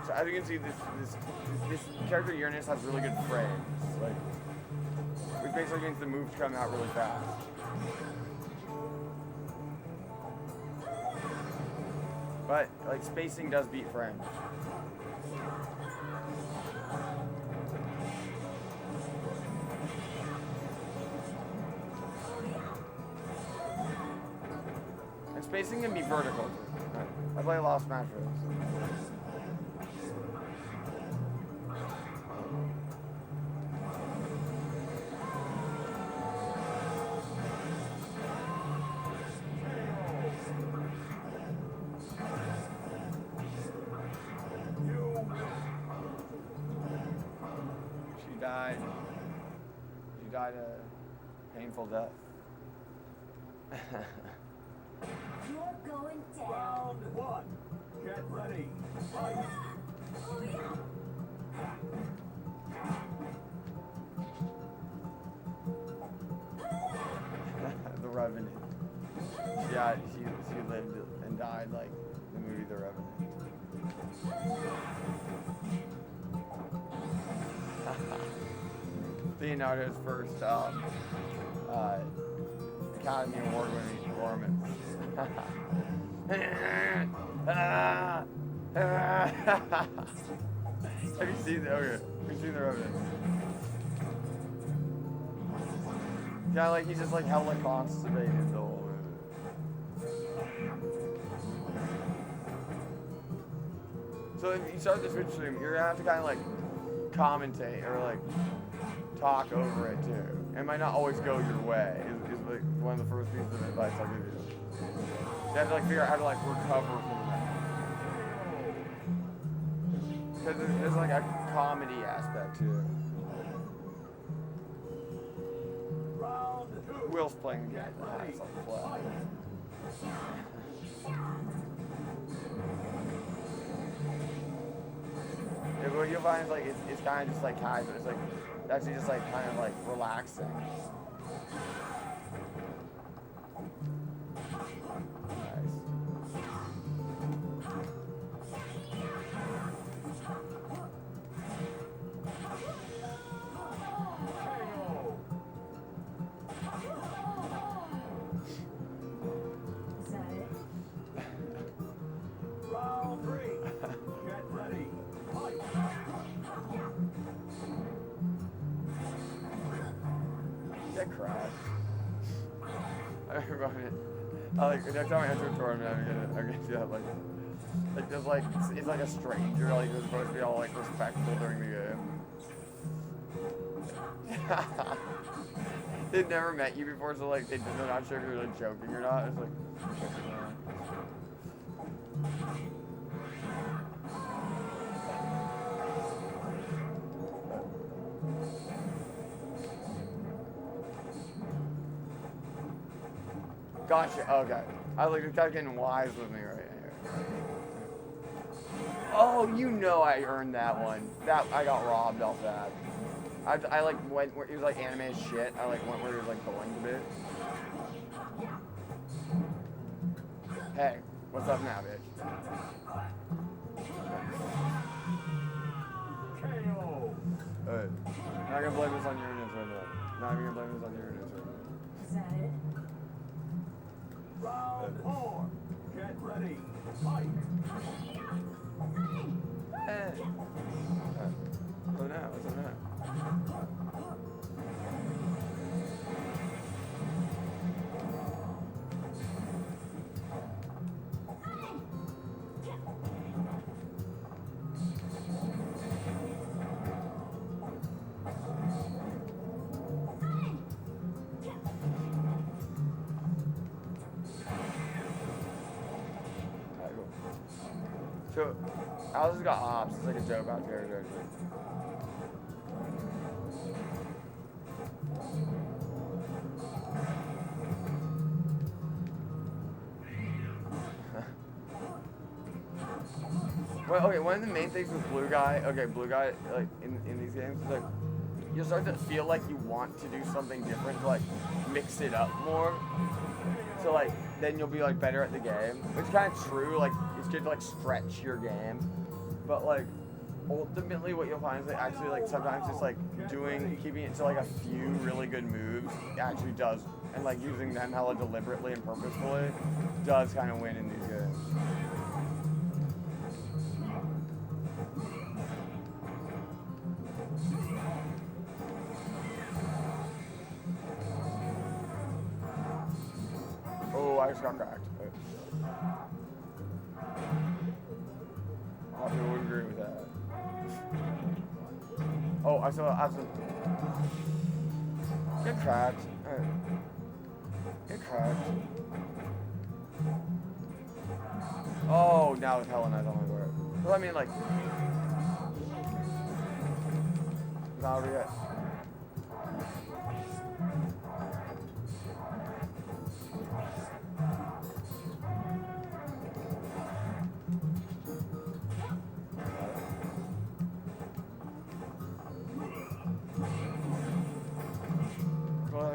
So as you can see, this character Uranus has really good frames, like, which basically means the moves come out really fast. But like spacing does beat frames. And spacing can be vertical. I play a lot of Smash Bros. She died a painful death. You're going down. Round 1. Get ready. Fight. The Revenant. She lived and died like the movie The Revenant. Leonardo's first Academy Award-winning performance. Have you seen the? Okay, we've seen the evidence. Yeah, like he's just like hella constipated the whole movie. So if you start the Twitch stream, you're gonna have to kind of like commentate or like talk over it too. It might not always go your way. Is like one of the first pieces of advice I'll give you. You have to like figure out how to like recover from that. Because there's like a comedy aspect to it. Will's playing again. It's on the fly. Yeah, but what you'll find is like it's kind of just like casual. It's like actually just like kind of like relaxing. Nice. Is that it? Round 3. Get ready. Fight. Get crashed. I remember I like next time I enter a tournament, I'm gonna do that like just like it's like a stranger, like who's supposed to be all like respectful during the game. They've never met you before, so like they're not sure if you're like joking or not. It's like gotcha. Okay. I was like, this guy's getting wise with me right here. Oh, you know I earned that one. That I got robbed off that. I like went where he was like anime as shit. I like went where he was like going a bit. Hey, what's up now, bitch? KO. Alright. Not gonna blame this on your innocence right now. Not even gonna blame this on your innocence right now. Is that it? Round 4. Get ready. Fight. Oh no, what's on that? Alright, cool. So, Alice has got ops. It's like a joke out there. Well, okay, one of the main things with Blue Guy, like, in these games, is like, you'll start to feel like you want to do something different to, like, mix it up more. So, like, then you'll be, like, better at the game. Which is kind of true, like, it's good to, like, stretch your game. But, like, ultimately what you'll find is that actually, like, sometimes just, like, keeping it to, like, a few really good moves actually does, and, like, using them hella deliberately and purposefully does kind of win in these games. Oh, I just got cracked. I wouldn't agree with that. Oh, I saw. Get cracked. Alright. Get cracked. Oh, now it's hella nice on my board. Well, I mean, like. Not over yet.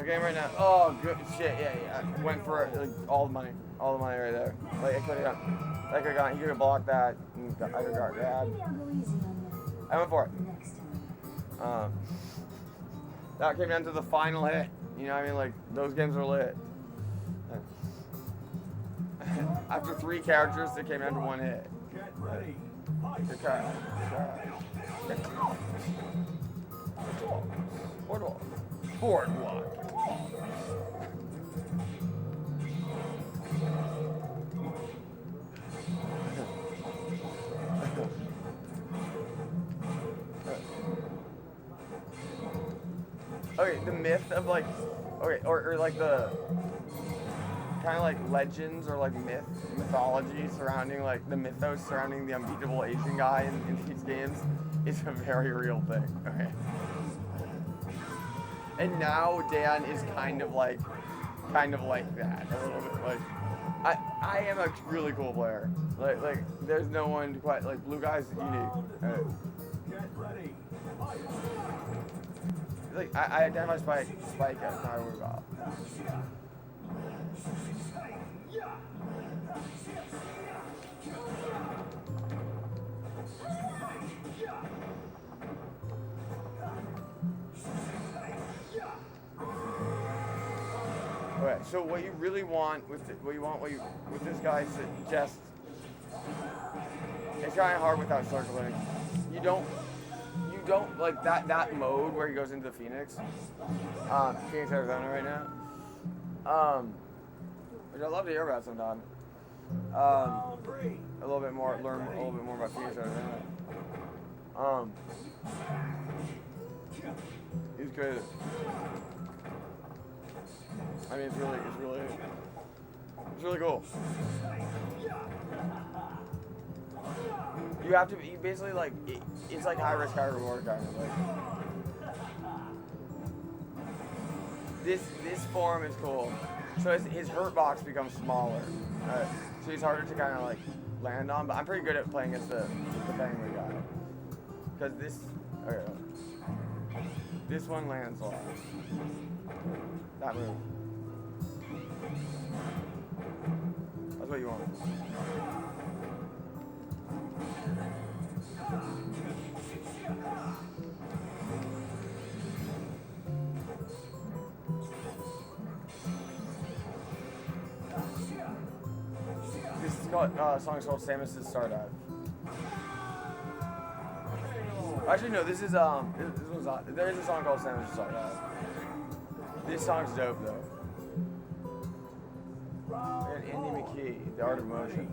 Game right now. Oh, good shit. Yeah. I went for like, all the money right there. Like I could have got. He could have blocked that. I could have got grabbed. Maybe I'll go easy on you I went for it. next time. That came down to the final hit. You know what I mean? Like, those games are lit. After 3 characters, it came down to 1 hit. Get ready. Boardwalk. Okay, the myth of like, okay, or like the kind of like legends or like mythology surrounding like the mythos surrounding the unbeatable Asian guy in these games is a very real thing. Okay. And now Dan is kind of like that a little bit. Like, I am a really cool player. Like there's no one quite like Blue Guy's unique. Get ready. Like I identify Spike as not a robot. Okay, so what you really want with with this guy is to just, it's kind of hard without circling. You don't like that mode where he goes into Phoenix, Arizona right now. Which I'd love to hear about sometime. A little bit more, learn a little bit more about Phoenix, Arizona. He's good. I mean, it's really cool. You basically like, it's like high risk, high reward kind of like. This form is cool. So his hurt box becomes smaller. So he's harder to kind of like land on, but I'm pretty good at playing against the Bangway guy. Because this one lands a lot. That move. That's what you want. This is called, song's called Samus's Star Dive. Actually, no, this one's not. There is a song called Samus's Star Dive. This song's dope, though. And Andy McKee, The Art of Motion.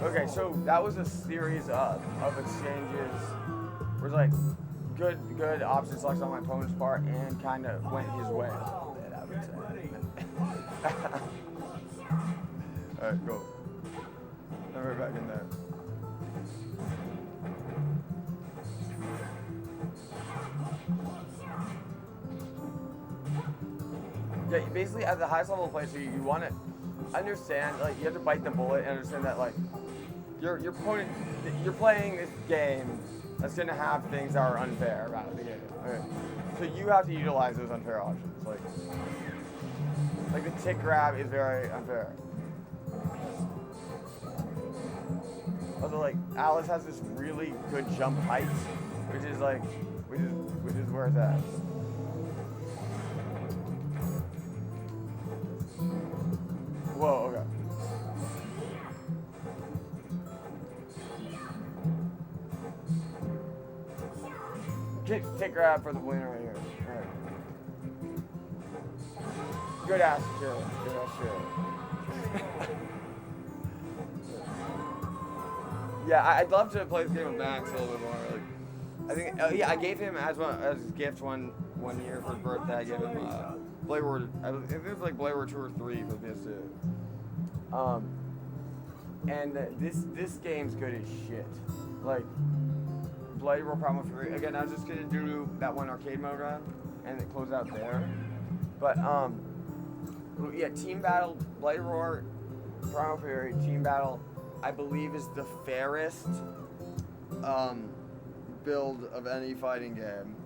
Okay, so that was a series of exchanges where it's like good option selection on my opponent's part and kind of went his way a little bit, I would say. Alright, go. Now we're back in there. Yeah, basically at the highest level of play, so you want to understand, like, you have to bite the bullet and understand that, like, your opponent, you're playing this game that's going to have things that are unfair about the game. Okay. So you have to utilize those unfair options. Like the tick grab is very unfair. Also, like, Alice has this really good jump height, which is where it's at. Whoa, okay. Tick grab for the winner right here. Alright. Good ass shit. Good ass shit. Yeah, I'd love to play this game with Max a little bit more. Like, I think, I gave him as a gift one year for his birthday. I gave him Blade Warrior. I think it was like Blade Warrior 2 or 3 for PS2. And this game's good as shit. Like, Bloody Roar Primal Fury. Again, I was just gonna do that one arcade mode run and it close out there. But yeah, Team Battle, Bloody Roar, Primal Fury, Team Battle, I believe is the fairest build of any fighting game.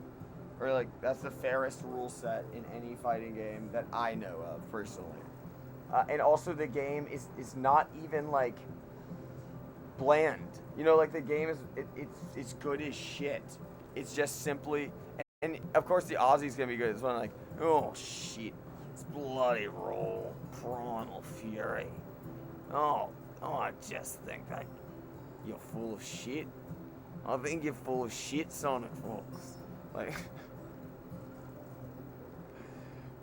Or like that's the fairest rule set in any fighting game that I know of personally. And also the game is not even like bland. You know, like the game is it's good as shit. It's just simply and of course the Aussie's gonna be good. It's one like, oh shit, it's Bloody Roar Primal Fury. Oh, I just think that you're full of shit. I think you're full of shit, Sonic Fox. Like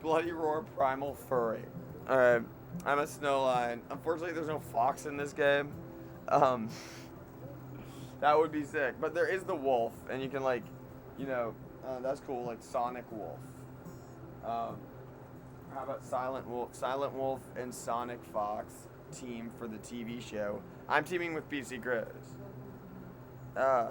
Bloody Roar Primal Fury. Alright, I'm a Snowline. Unfortunately, there's no fox in this game. That would be sick. But there is the wolf, and you can like, you know, that's cool, like Sonic Wolf. How about Silent Wolf and Sonic Fox team for the TV show. I'm teaming with PC Chris. I'm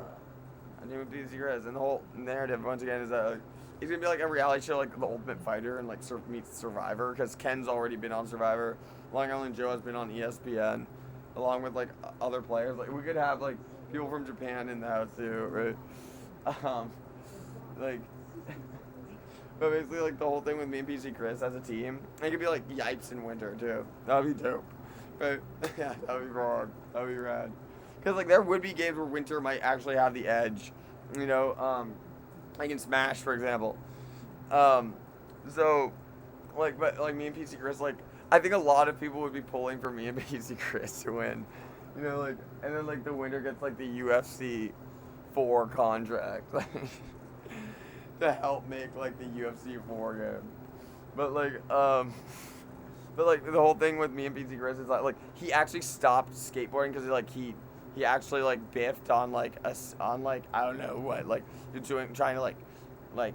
teaming with PC Chris, and the whole narrative once again is that like, it's gonna be like a reality show, like The Ultimate Fighter, and like meets Survivor, because Ken's already been on Survivor. Long Island Joe has been on ESPN, along with like other players. Like we could have like people from Japan in the house too, right? Like, but basically like the whole thing with me and PC Chris as a team. It could be like Yipes in winter too. That'd be dope. But yeah, that'd be wrong. That'd be rad. Because like there would be games where winter might actually have the edge, you know. Like in Smash, for example. So, like, but like me and PC Chris, like, I think a lot of people would be pulling for me and PC Chris to win. You know, like, and then like the winner gets like the UFC 4 contract, like, to help make like the UFC 4 game. But like, but like the whole thing with me and PC Chris is like he actually stopped skateboarding because he actually like biffed on like I don't know what, like trying to like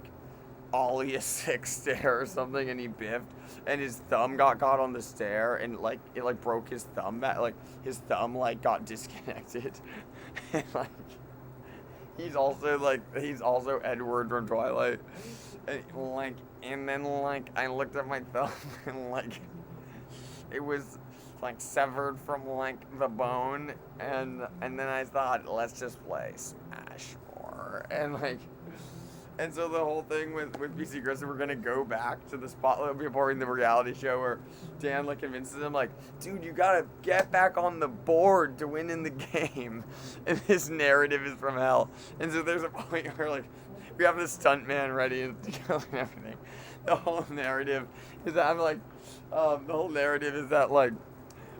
ollie a 6 stair or something, and he biffed and his thumb got caught on the stair and like it like broke his thumb back, like his thumb like got disconnected. And like he's also Edward from Twilight, and then like I looked at my thumb and like it was like severed from like the bone, and then I thought, let's just play Smash more, and so the whole thing with PC Chris, we're gonna go back to the spot before in the reality show where Dan like convinces him like, dude, you gotta get back on the board to win in the game, and this narrative is from hell. And so there's a point where like we have the stunt man ready and everything. The whole narrative is that I'm like, the whole narrative is that like,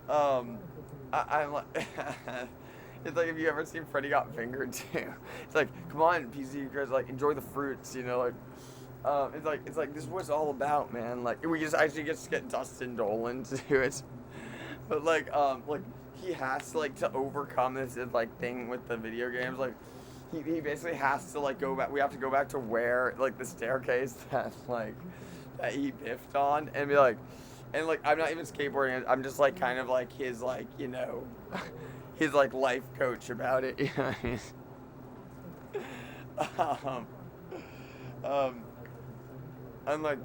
I'm like, it's like if you ever seen Freddy Got Fingered too. It's like, come on, PC Chris, like enjoy the fruits, you know, like, it's like this is what it's all about, man. Like we just actually get Dustin Dolan to do it, but like he has to like to overcome this like thing with the video games, like. He basically has to like go back. We have to go back to where like the staircase that he biffed on, and be like, and like I'm not even skateboarding. I'm just like kind of like his like, you know, his like life coach about it. You know what I mean? I'm like,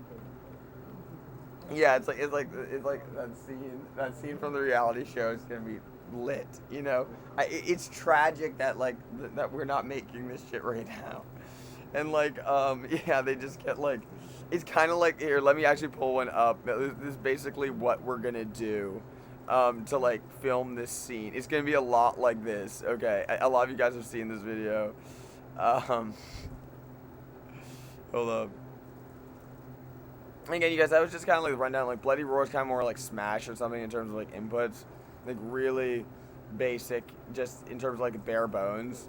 yeah, it's like that scene from the reality show is gonna be lit, you know. It's tragic that like that we're not making this shit right now, and like yeah, they just get like, it's kind of like, here, let me actually pull one up. This is basically what we're gonna do to like film this scene. It's gonna be a lot like this. Okay, a lot of you guys have seen this video. Hold up. Again, you guys, that was just kind of like the rundown. Like Bloody Roar is kind of more like Smash or something in terms of like inputs. Like really basic, just in terms of like bare bones,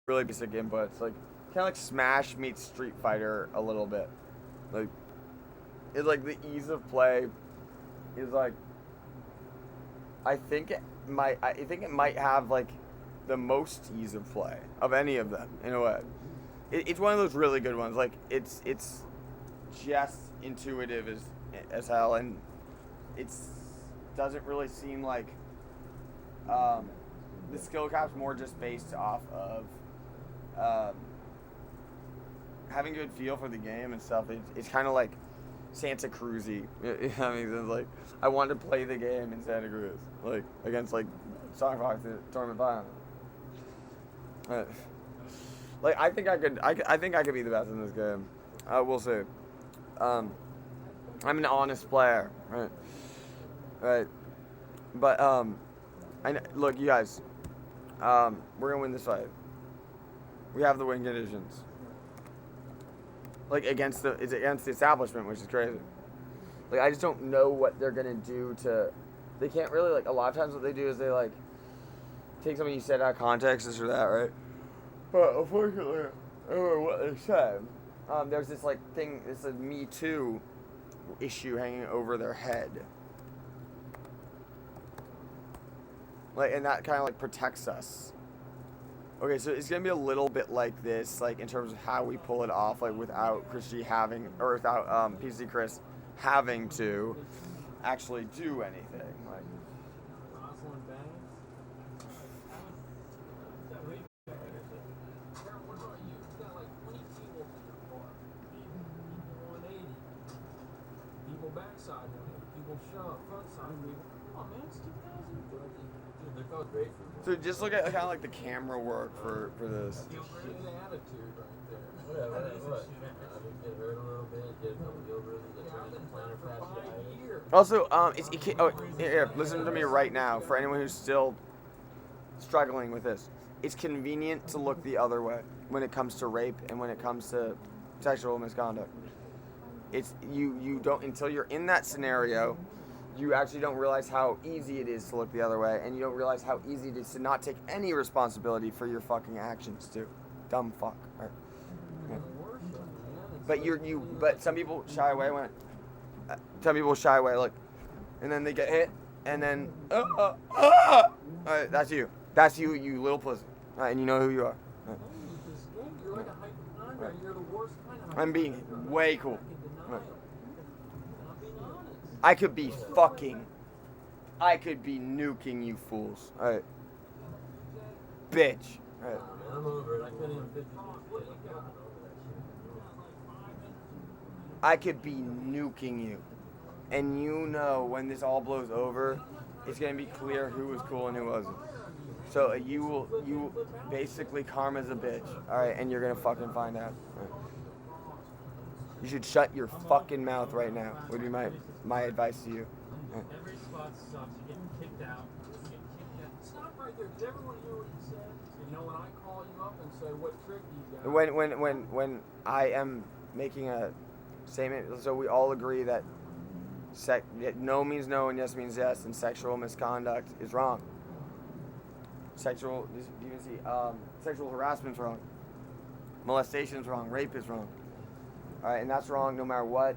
really basic inputs. Like kind of like Smash meets Street Fighter a little bit. Like it's like the ease of play is like, I think it might have like the most ease of play of any of them in a way. It's one of those really good ones. Like it's just intuitive as hell, and it's doesn't really seem like the skill cap's more just based off of having a good feel for the game and stuff. It's kind of like Santa Cruz-y. You know what I mean? It's like I wanted to play the game in Santa Cruz, like against like Star Fox Tournament Final. Like I think I could be the best in this game. We'll see. I'm an honest player, right? Right. But look, you guys. We're gonna win this fight. We have the win conditions. Like it's against the establishment, which is crazy. Like I just don't know what they're gonna do to. They can't really like. A lot of times, what they do is they like take something you said out of context, this or that, right? But unfortunately, I don't know what they said. There's this like thing. It's a Me Too issue hanging over their head. Like, and that kind of like protects us. Okay, so it's gonna be a little bit like this, like in terms of how we pull it off, like without Christy having, or without PC Chris having to actually do anything. Like, backside, people shove, front side, oh man, it's 2000. Dude, they felt great for me. so just look at kind of like the camera work for this. Feel great attitude right there. Whatever. Get hurt a little bit, get a couple gilberts, get a plantar fasciitis. Also, here, listen to me right now. For anyone who's still struggling with this, it's convenient to look the other way when it comes to rape and when it comes to sexual misconduct. It's you don't, until you're in that scenario, you actually don't realize how easy it is to look the other way, and you don't realize how easy it is to not take any responsibility for your fucking actions too. Dumb fuck. Right. Yeah. But some people shy away when look, and then they get hit, and then Alright, that's you. That's you, you little pussy. Alright, and you know who you are. Right. You're like a hypochondriac. You're the worst kind of. I'm being way cool. Right. I could be nuking you fools. Alright. Bitch. Alright. I'm over it. I couldn't even fit you. I could be nuking you. And you know when this all blows over, it's gonna be clear who was cool and who wasn't. So you basically karma's a bitch. Alright, and you're gonna fucking find out. Right. You should shut your fucking mouth right now, would be my advice to you. Right. Every spot sucks. You're getting kicked out. Stop right there. Did everyone hear what he said? You know, when I call you up and say, what trick do you got? When I am making a statement, so we all agree that no means no and yes means yes, and sexual misconduct is wrong. Sexual harassment's wrong. Molestation's wrong. Rape is wrong. All right, and that's wrong no matter what,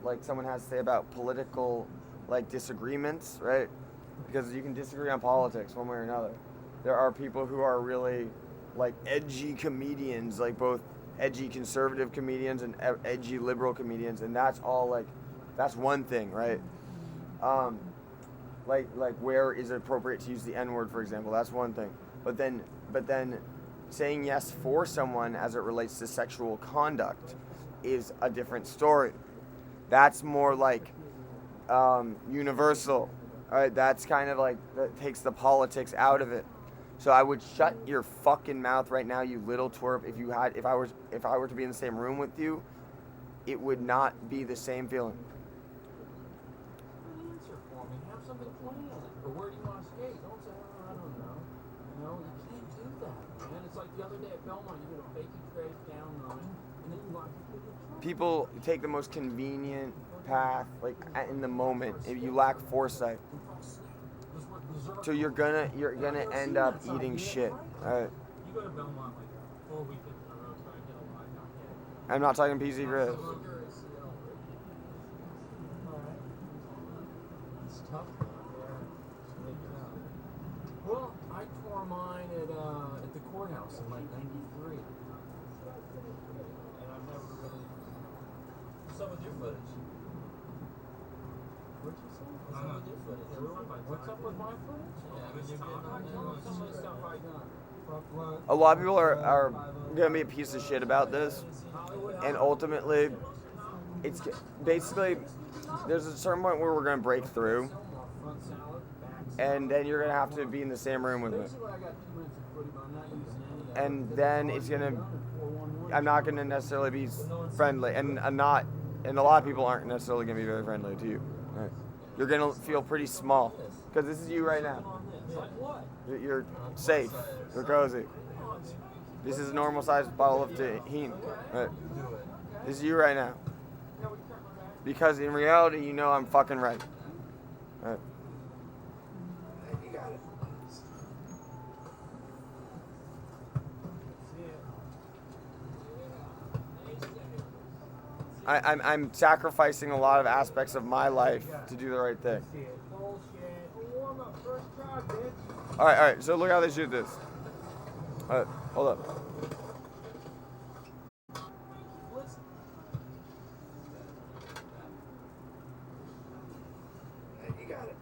like someone has to say about political, like disagreements, right? Because you can disagree on politics one way or another. There are people who are really, like edgy comedians, like both edgy conservative comedians and edgy liberal comedians, and that's all like, that's one thing, right? Like where is it appropriate to use the N-word, for example? That's one thing. But then saying yes for someone as it relates to sexual conduct is a different story. That's more like universal. All right, that's kind of like, that takes the politics out of it. So I would shut your fucking mouth right now, you little twerp. If I were to be in the same room with you, it would not be the same feeling. Answer for me. Have something planned. Or where do you want to skate? Don't say, oh, I don't know. You know, you can't do that, man. It's like the other day at Belmont, you did a fakey trace down line, and then you locked the kid in trouble. People take the most convenient path, like in the moment. If you lack foresight, so you're gonna end up eating shit. All right. You go to Belmont like 4 weekends in a row trying to get a live knock. I'm not talking PC Chris. It's tough out there. Just make it out. Well, I tore mine at the courthouse in like '93. And I've never really. What's up with your footage? What'd you say? What's up with your footage? Yeah, we went by What's up with my footage? Yeah, I mean, you're getting on there. Some of the stuff I done. a lot of people are gonna be a piece of shit about this, and ultimately, it's basically there's a certain point where we're gonna break through, and then you're gonna have to be in the same room with me, and then it's gonna. I'm not gonna necessarily be friendly, and a lot of people aren't necessarily gonna be very friendly to you. Right. You're gonna feel pretty small because this is you right now. You're safe. You're cozy. This is a normal sized bottle of tahini. Right. This is you right now. Because in reality, you know I'm fucking right. Right. I'm sacrificing a lot of aspects of my life to do the right thing. All right. So look how they shoot this. All right, hold up. You got it.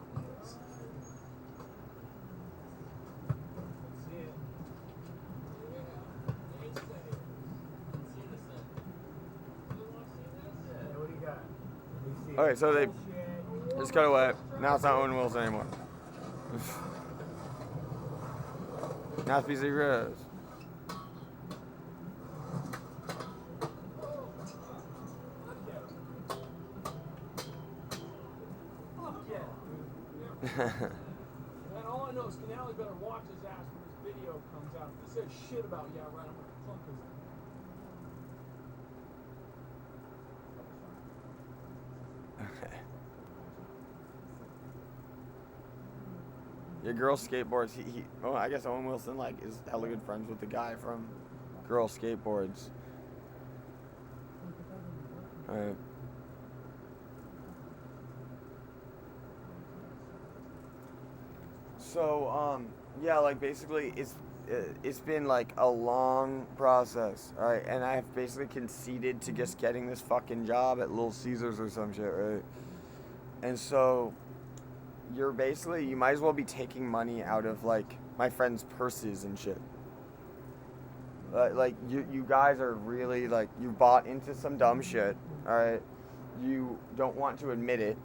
Okay, so they just cut away. Now it's not Owen Wilson anymore. Now it's PC Rose. And all I know is Canale better watch his ass when this video comes out. If he says shit about yeah, right, I'm gonna plunk his ass. Okay. Yeah, Girl Skateboards. He well, I guess Owen Wilson is hella good friends with the guy from Girl Skateboards. Alright. So yeah, basically it's been a long process, alright, and I've basically conceded to just getting this fucking job at Little Caesars or some shit, right? And so you might as well be taking money out of my friends' purses and shit. You guys are really you bought into some dumb shit, alright? You don't want to admit it.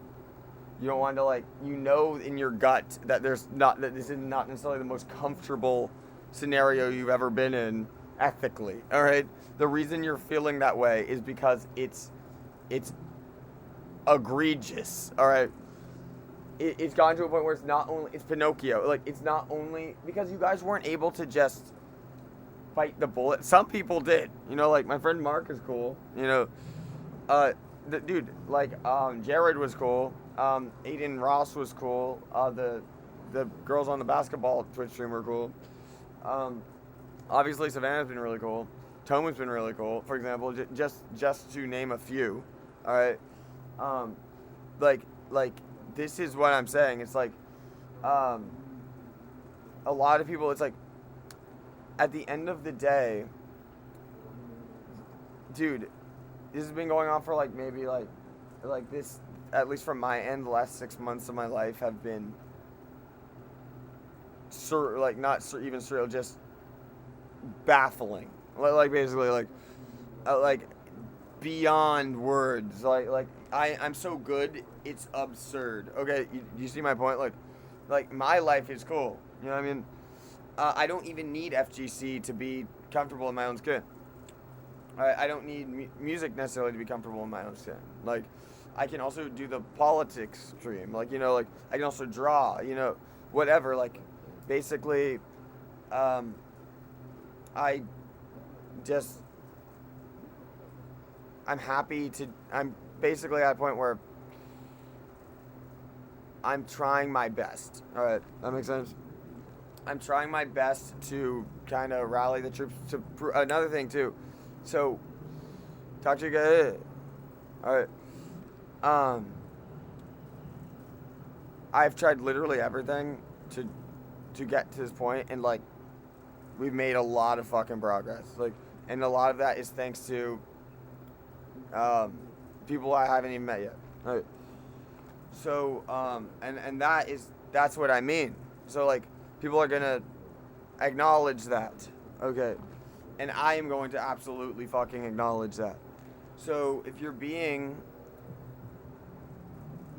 You don't want to in your gut that this is not necessarily the most comfortable scenario you've ever been in ethically, all right? The reason you're feeling that way is because it's egregious, all right? It's gotten to a point where it's Pinocchio. It's not only because you guys weren't able to just bite the bullet. Some people did, my friend Mark is cool, Jared was cool. Aiden Ross was cool. The girls on the basketball Twitch stream were cool. Obviously Savannah's been really cool. Toma's been really cool. For example, just to name a few. All right. This is what I'm saying. It's a lot of people. It's at the end of the day, dude. This has been going on for maybe this. At least from my end, the last 6 months of my life have been not even surreal, just baffling. Basically beyond words. I'm so good, it's absurd. Okay, you see my point? My life is cool. You know what I mean? I don't even need FGC to be comfortable in my own skin. I don't need music necessarily to be comfortable in my own skin. I can also do the politics stream. I can also draw, whatever. Basically, I'm basically at a point where I'm trying my best. All right, that makes sense? I'm trying my best to kind of rally the troops to another thing too. So, talk to you guys. All right. I've tried literally everything to get to this point, and we've made a lot of fucking progress. And a lot of that is thanks to people I haven't even met yet. Right. So and that's what I mean. So people are gonna acknowledge that. Okay. And I am going to absolutely fucking acknowledge that. So if you're being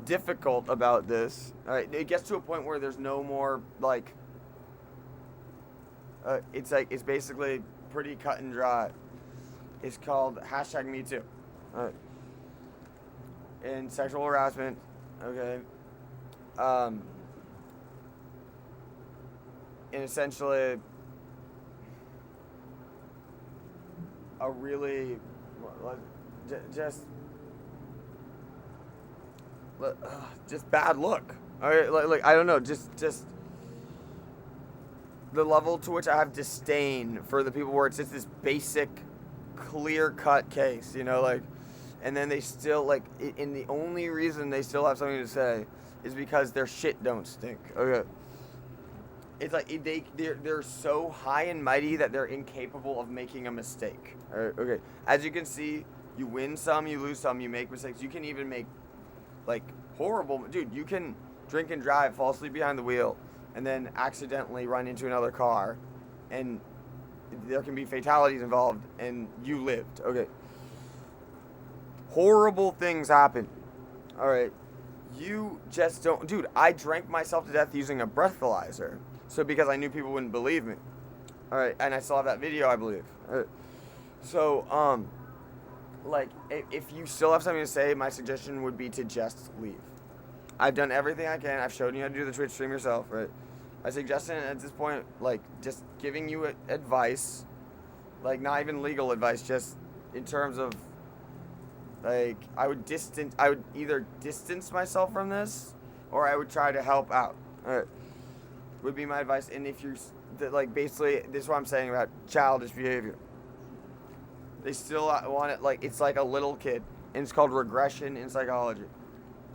difficult about this, all right, it gets to a point where there's no more like it's basically pretty cut and dry. It's called #MeToo. All right. And sexual harassment, okay. And essentially a really just bad look. All right, like I don't know, just the level to which I have disdain for the people where it's just this basic, clear-cut case, you know, like, and then they still like, and the only reason they still have something to say is because their shit don't stink. Okay. It's like they're so high and mighty that they're incapable of making a mistake. All right, okay. As you can see, you win some, you lose some, you make mistakes. You can even make like horrible, dude. You can drink and drive, fall asleep behind the wheel, and then accidentally run into another car, and there can be fatalities involved, and you lived. Okay. Horrible things happen. All right. You just don't, dude. I drank myself to death using a breathalyzer. So because I knew people wouldn't believe me. All right, and I still have that video, I believe. All right. So, like, if you still have something to say, my suggestion would be to just leave. I've done everything I can. I've shown you how to do the Twitch stream yourself, right? My suggestion at this point, like, just giving you advice, like, not even legal advice, just in terms of, like, I would either distance myself from this, or I would try to help out. All right. Would be my advice. And if you're, like, basically, this is what I'm saying about childish behavior. They still want it, like, it's like a little kid. And it's called regression in psychology.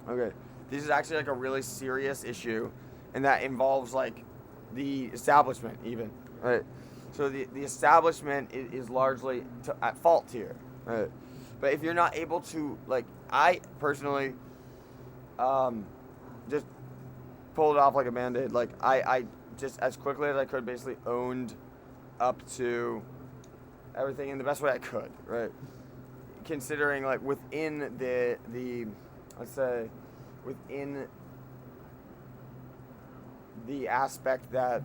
Okay. This is actually, like, a really serious issue. And that involves, like, the establishment, even. Right? So the establishment is largely at fault here. Right? But if you're not able to, like, I personally just pulled it off like a Band-Aid. Like, I just, as quickly as I could, basically owned up to everything in the best way I could, right? Considering, like, within the let's say, within the aspect that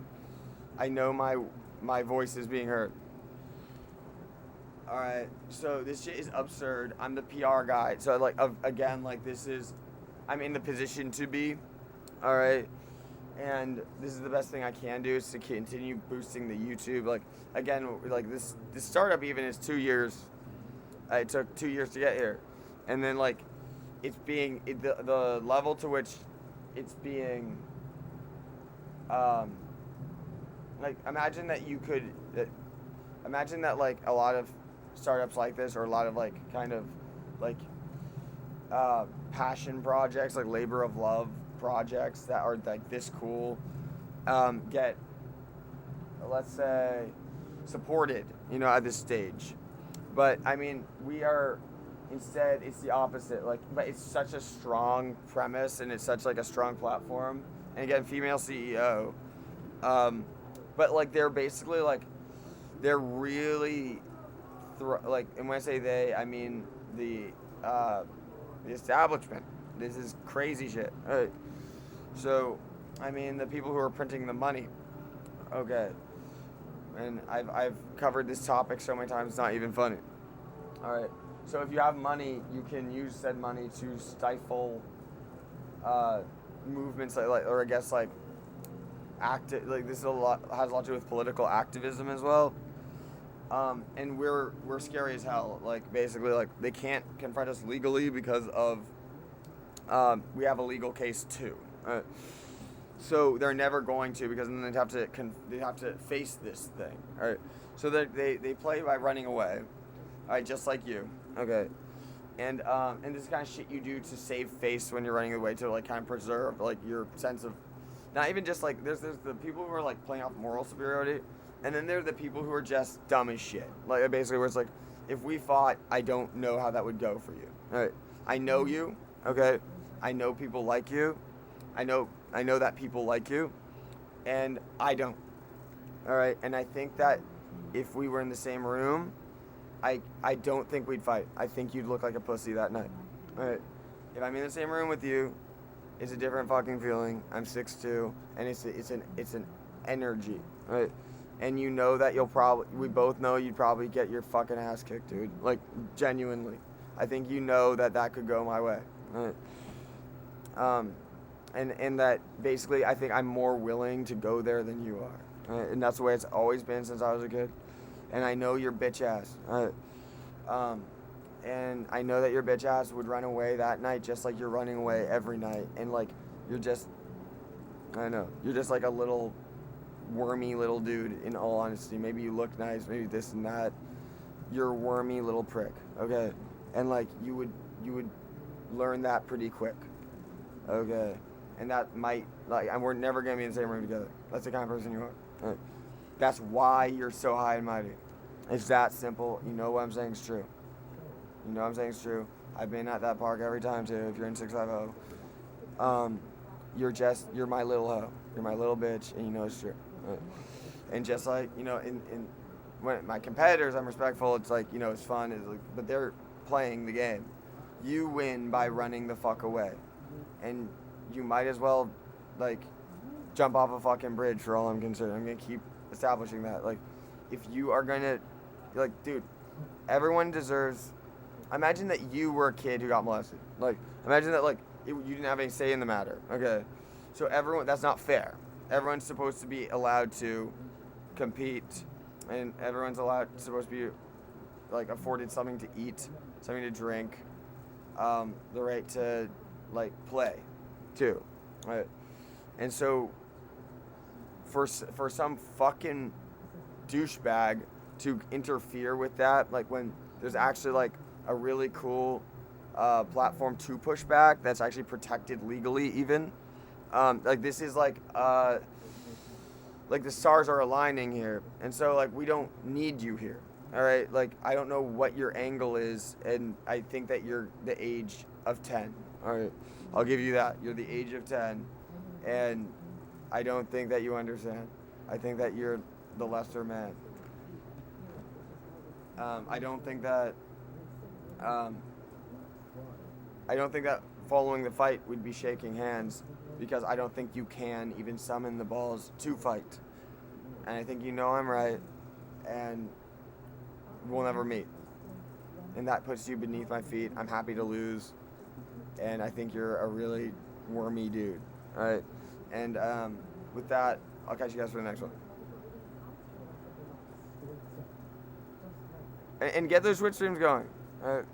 I know my voice is being heard. Alright, so this shit is absurd. I'm the PR guy. So, like, again, like, I'm in the position to be. Alright, and this is the best thing I can do is to continue boosting the YouTube. Like, again, like, this startup even is 2 years. It took 2 years to get here. And then, like, it's being, the level to which it's being, like, imagine that like, a lot of startups like this, or a lot of, like, kind of, like, passion projects, like labor of love projects that are, like, this cool, get, let's say, supported, you know, at this stage. But, I mean, instead, it's the opposite. Like, but it's such a strong premise, and it's such, like, a strong platform. And again, female CEO. But, like, they're basically, like, they're really, like, and when I say they, I mean the establishment. This is crazy shit. Right. So, I mean, the people who are printing the money. Okay. And I've covered this topic so many times, it's not even funny. All right. So if you have money, you can use said money to stifle movements like, or I guess, like, like, this is has a lot to do with political activism as well. And we're scary as hell. Like, basically, like, they can't confront us legally because of we have a legal case too. So they're never going to, because then they have to face this thing. All right. So they play by running away. All right, just like you. Okay. And this is kind of shit you do to save face when you're running away, to, like, kind of preserve, like, your sense of, not even just, like, there's the people who are, like, playing off moral superiority, and then there are the people who are just dumb as shit. Like, basically, where it's like, if we fought, I don't know how that would go for you. All right. I know you. Okay. I know people like you. I know that people like you, and I don't. All right, and I think that if we were in the same room, I don't think we'd fight. I think you'd look like a pussy that night. All right, if I'm in the same room with you, it's a different fucking feeling. I'm 6'2", and it's an energy, right? And you know that we both know you'd probably get your fucking ass kicked, dude. Like, genuinely. I think you know that could go my way. Right? And that basically I think I'm more willing to go there than you are. Right? And that's the way it's always been since I was a kid. And I know your bitch ass. Right? And I know that your bitch ass would run away that night just like you're running away every night. And like, you're just like a little wormy little dude, in all honesty. Maybe you look nice, maybe this and that. You're a wormy little prick, okay? And like, you would learn that pretty quick, okay? And that might, like, and we're never gonna be in the same room together. That's the kind of person you are. Right? That's why you're so high and mighty. It's that simple. You know what I'm saying is true. You know what I'm saying is true. I've been at that park every time too. If you're in 650, you're my little hoe. You're my little bitch, and you know it's true. Right? And just like, you know, in when my competitors, I'm respectful. It's like, you know, it's fun. It's like, but they're playing the game. You win by running the fuck away, and you might as well, like, jump off a fucking bridge for all I'm concerned. I'm gonna keep establishing that. Like, if you are gonna, like, dude, everyone deserves. Imagine that you were a kid who got molested. Like, imagine that, like, you didn't have any say in the matter. Okay, so everyone, that's not fair. Everyone's supposed to be allowed to compete, and everyone's supposed to be, like, afforded something to eat, something to drink, the right to, like, play, too, right? And so, for some fucking douchebag to interfere with that, like, when there's actually, like, a really cool platform to push back that's actually protected legally, even. Like, this is like the stars are aligning here, and so, like, we don't need you here. All right, like, I don't know what your angle is, and I think that you're the age of 10. All right, I'll give you that. You're the age of 10, and I don't think that you understand. I think that you're the lesser man. I don't think that following the fight would be shaking hands, because I don't think you can even summon the balls to fight. And I think you know I'm right, and we'll never meet. And that puts you beneath my feet. I'm happy to lose, and I think you're a really wormy dude. All right? And with that, I'll catch you guys for the next one. And get those Twitch streams going. All right?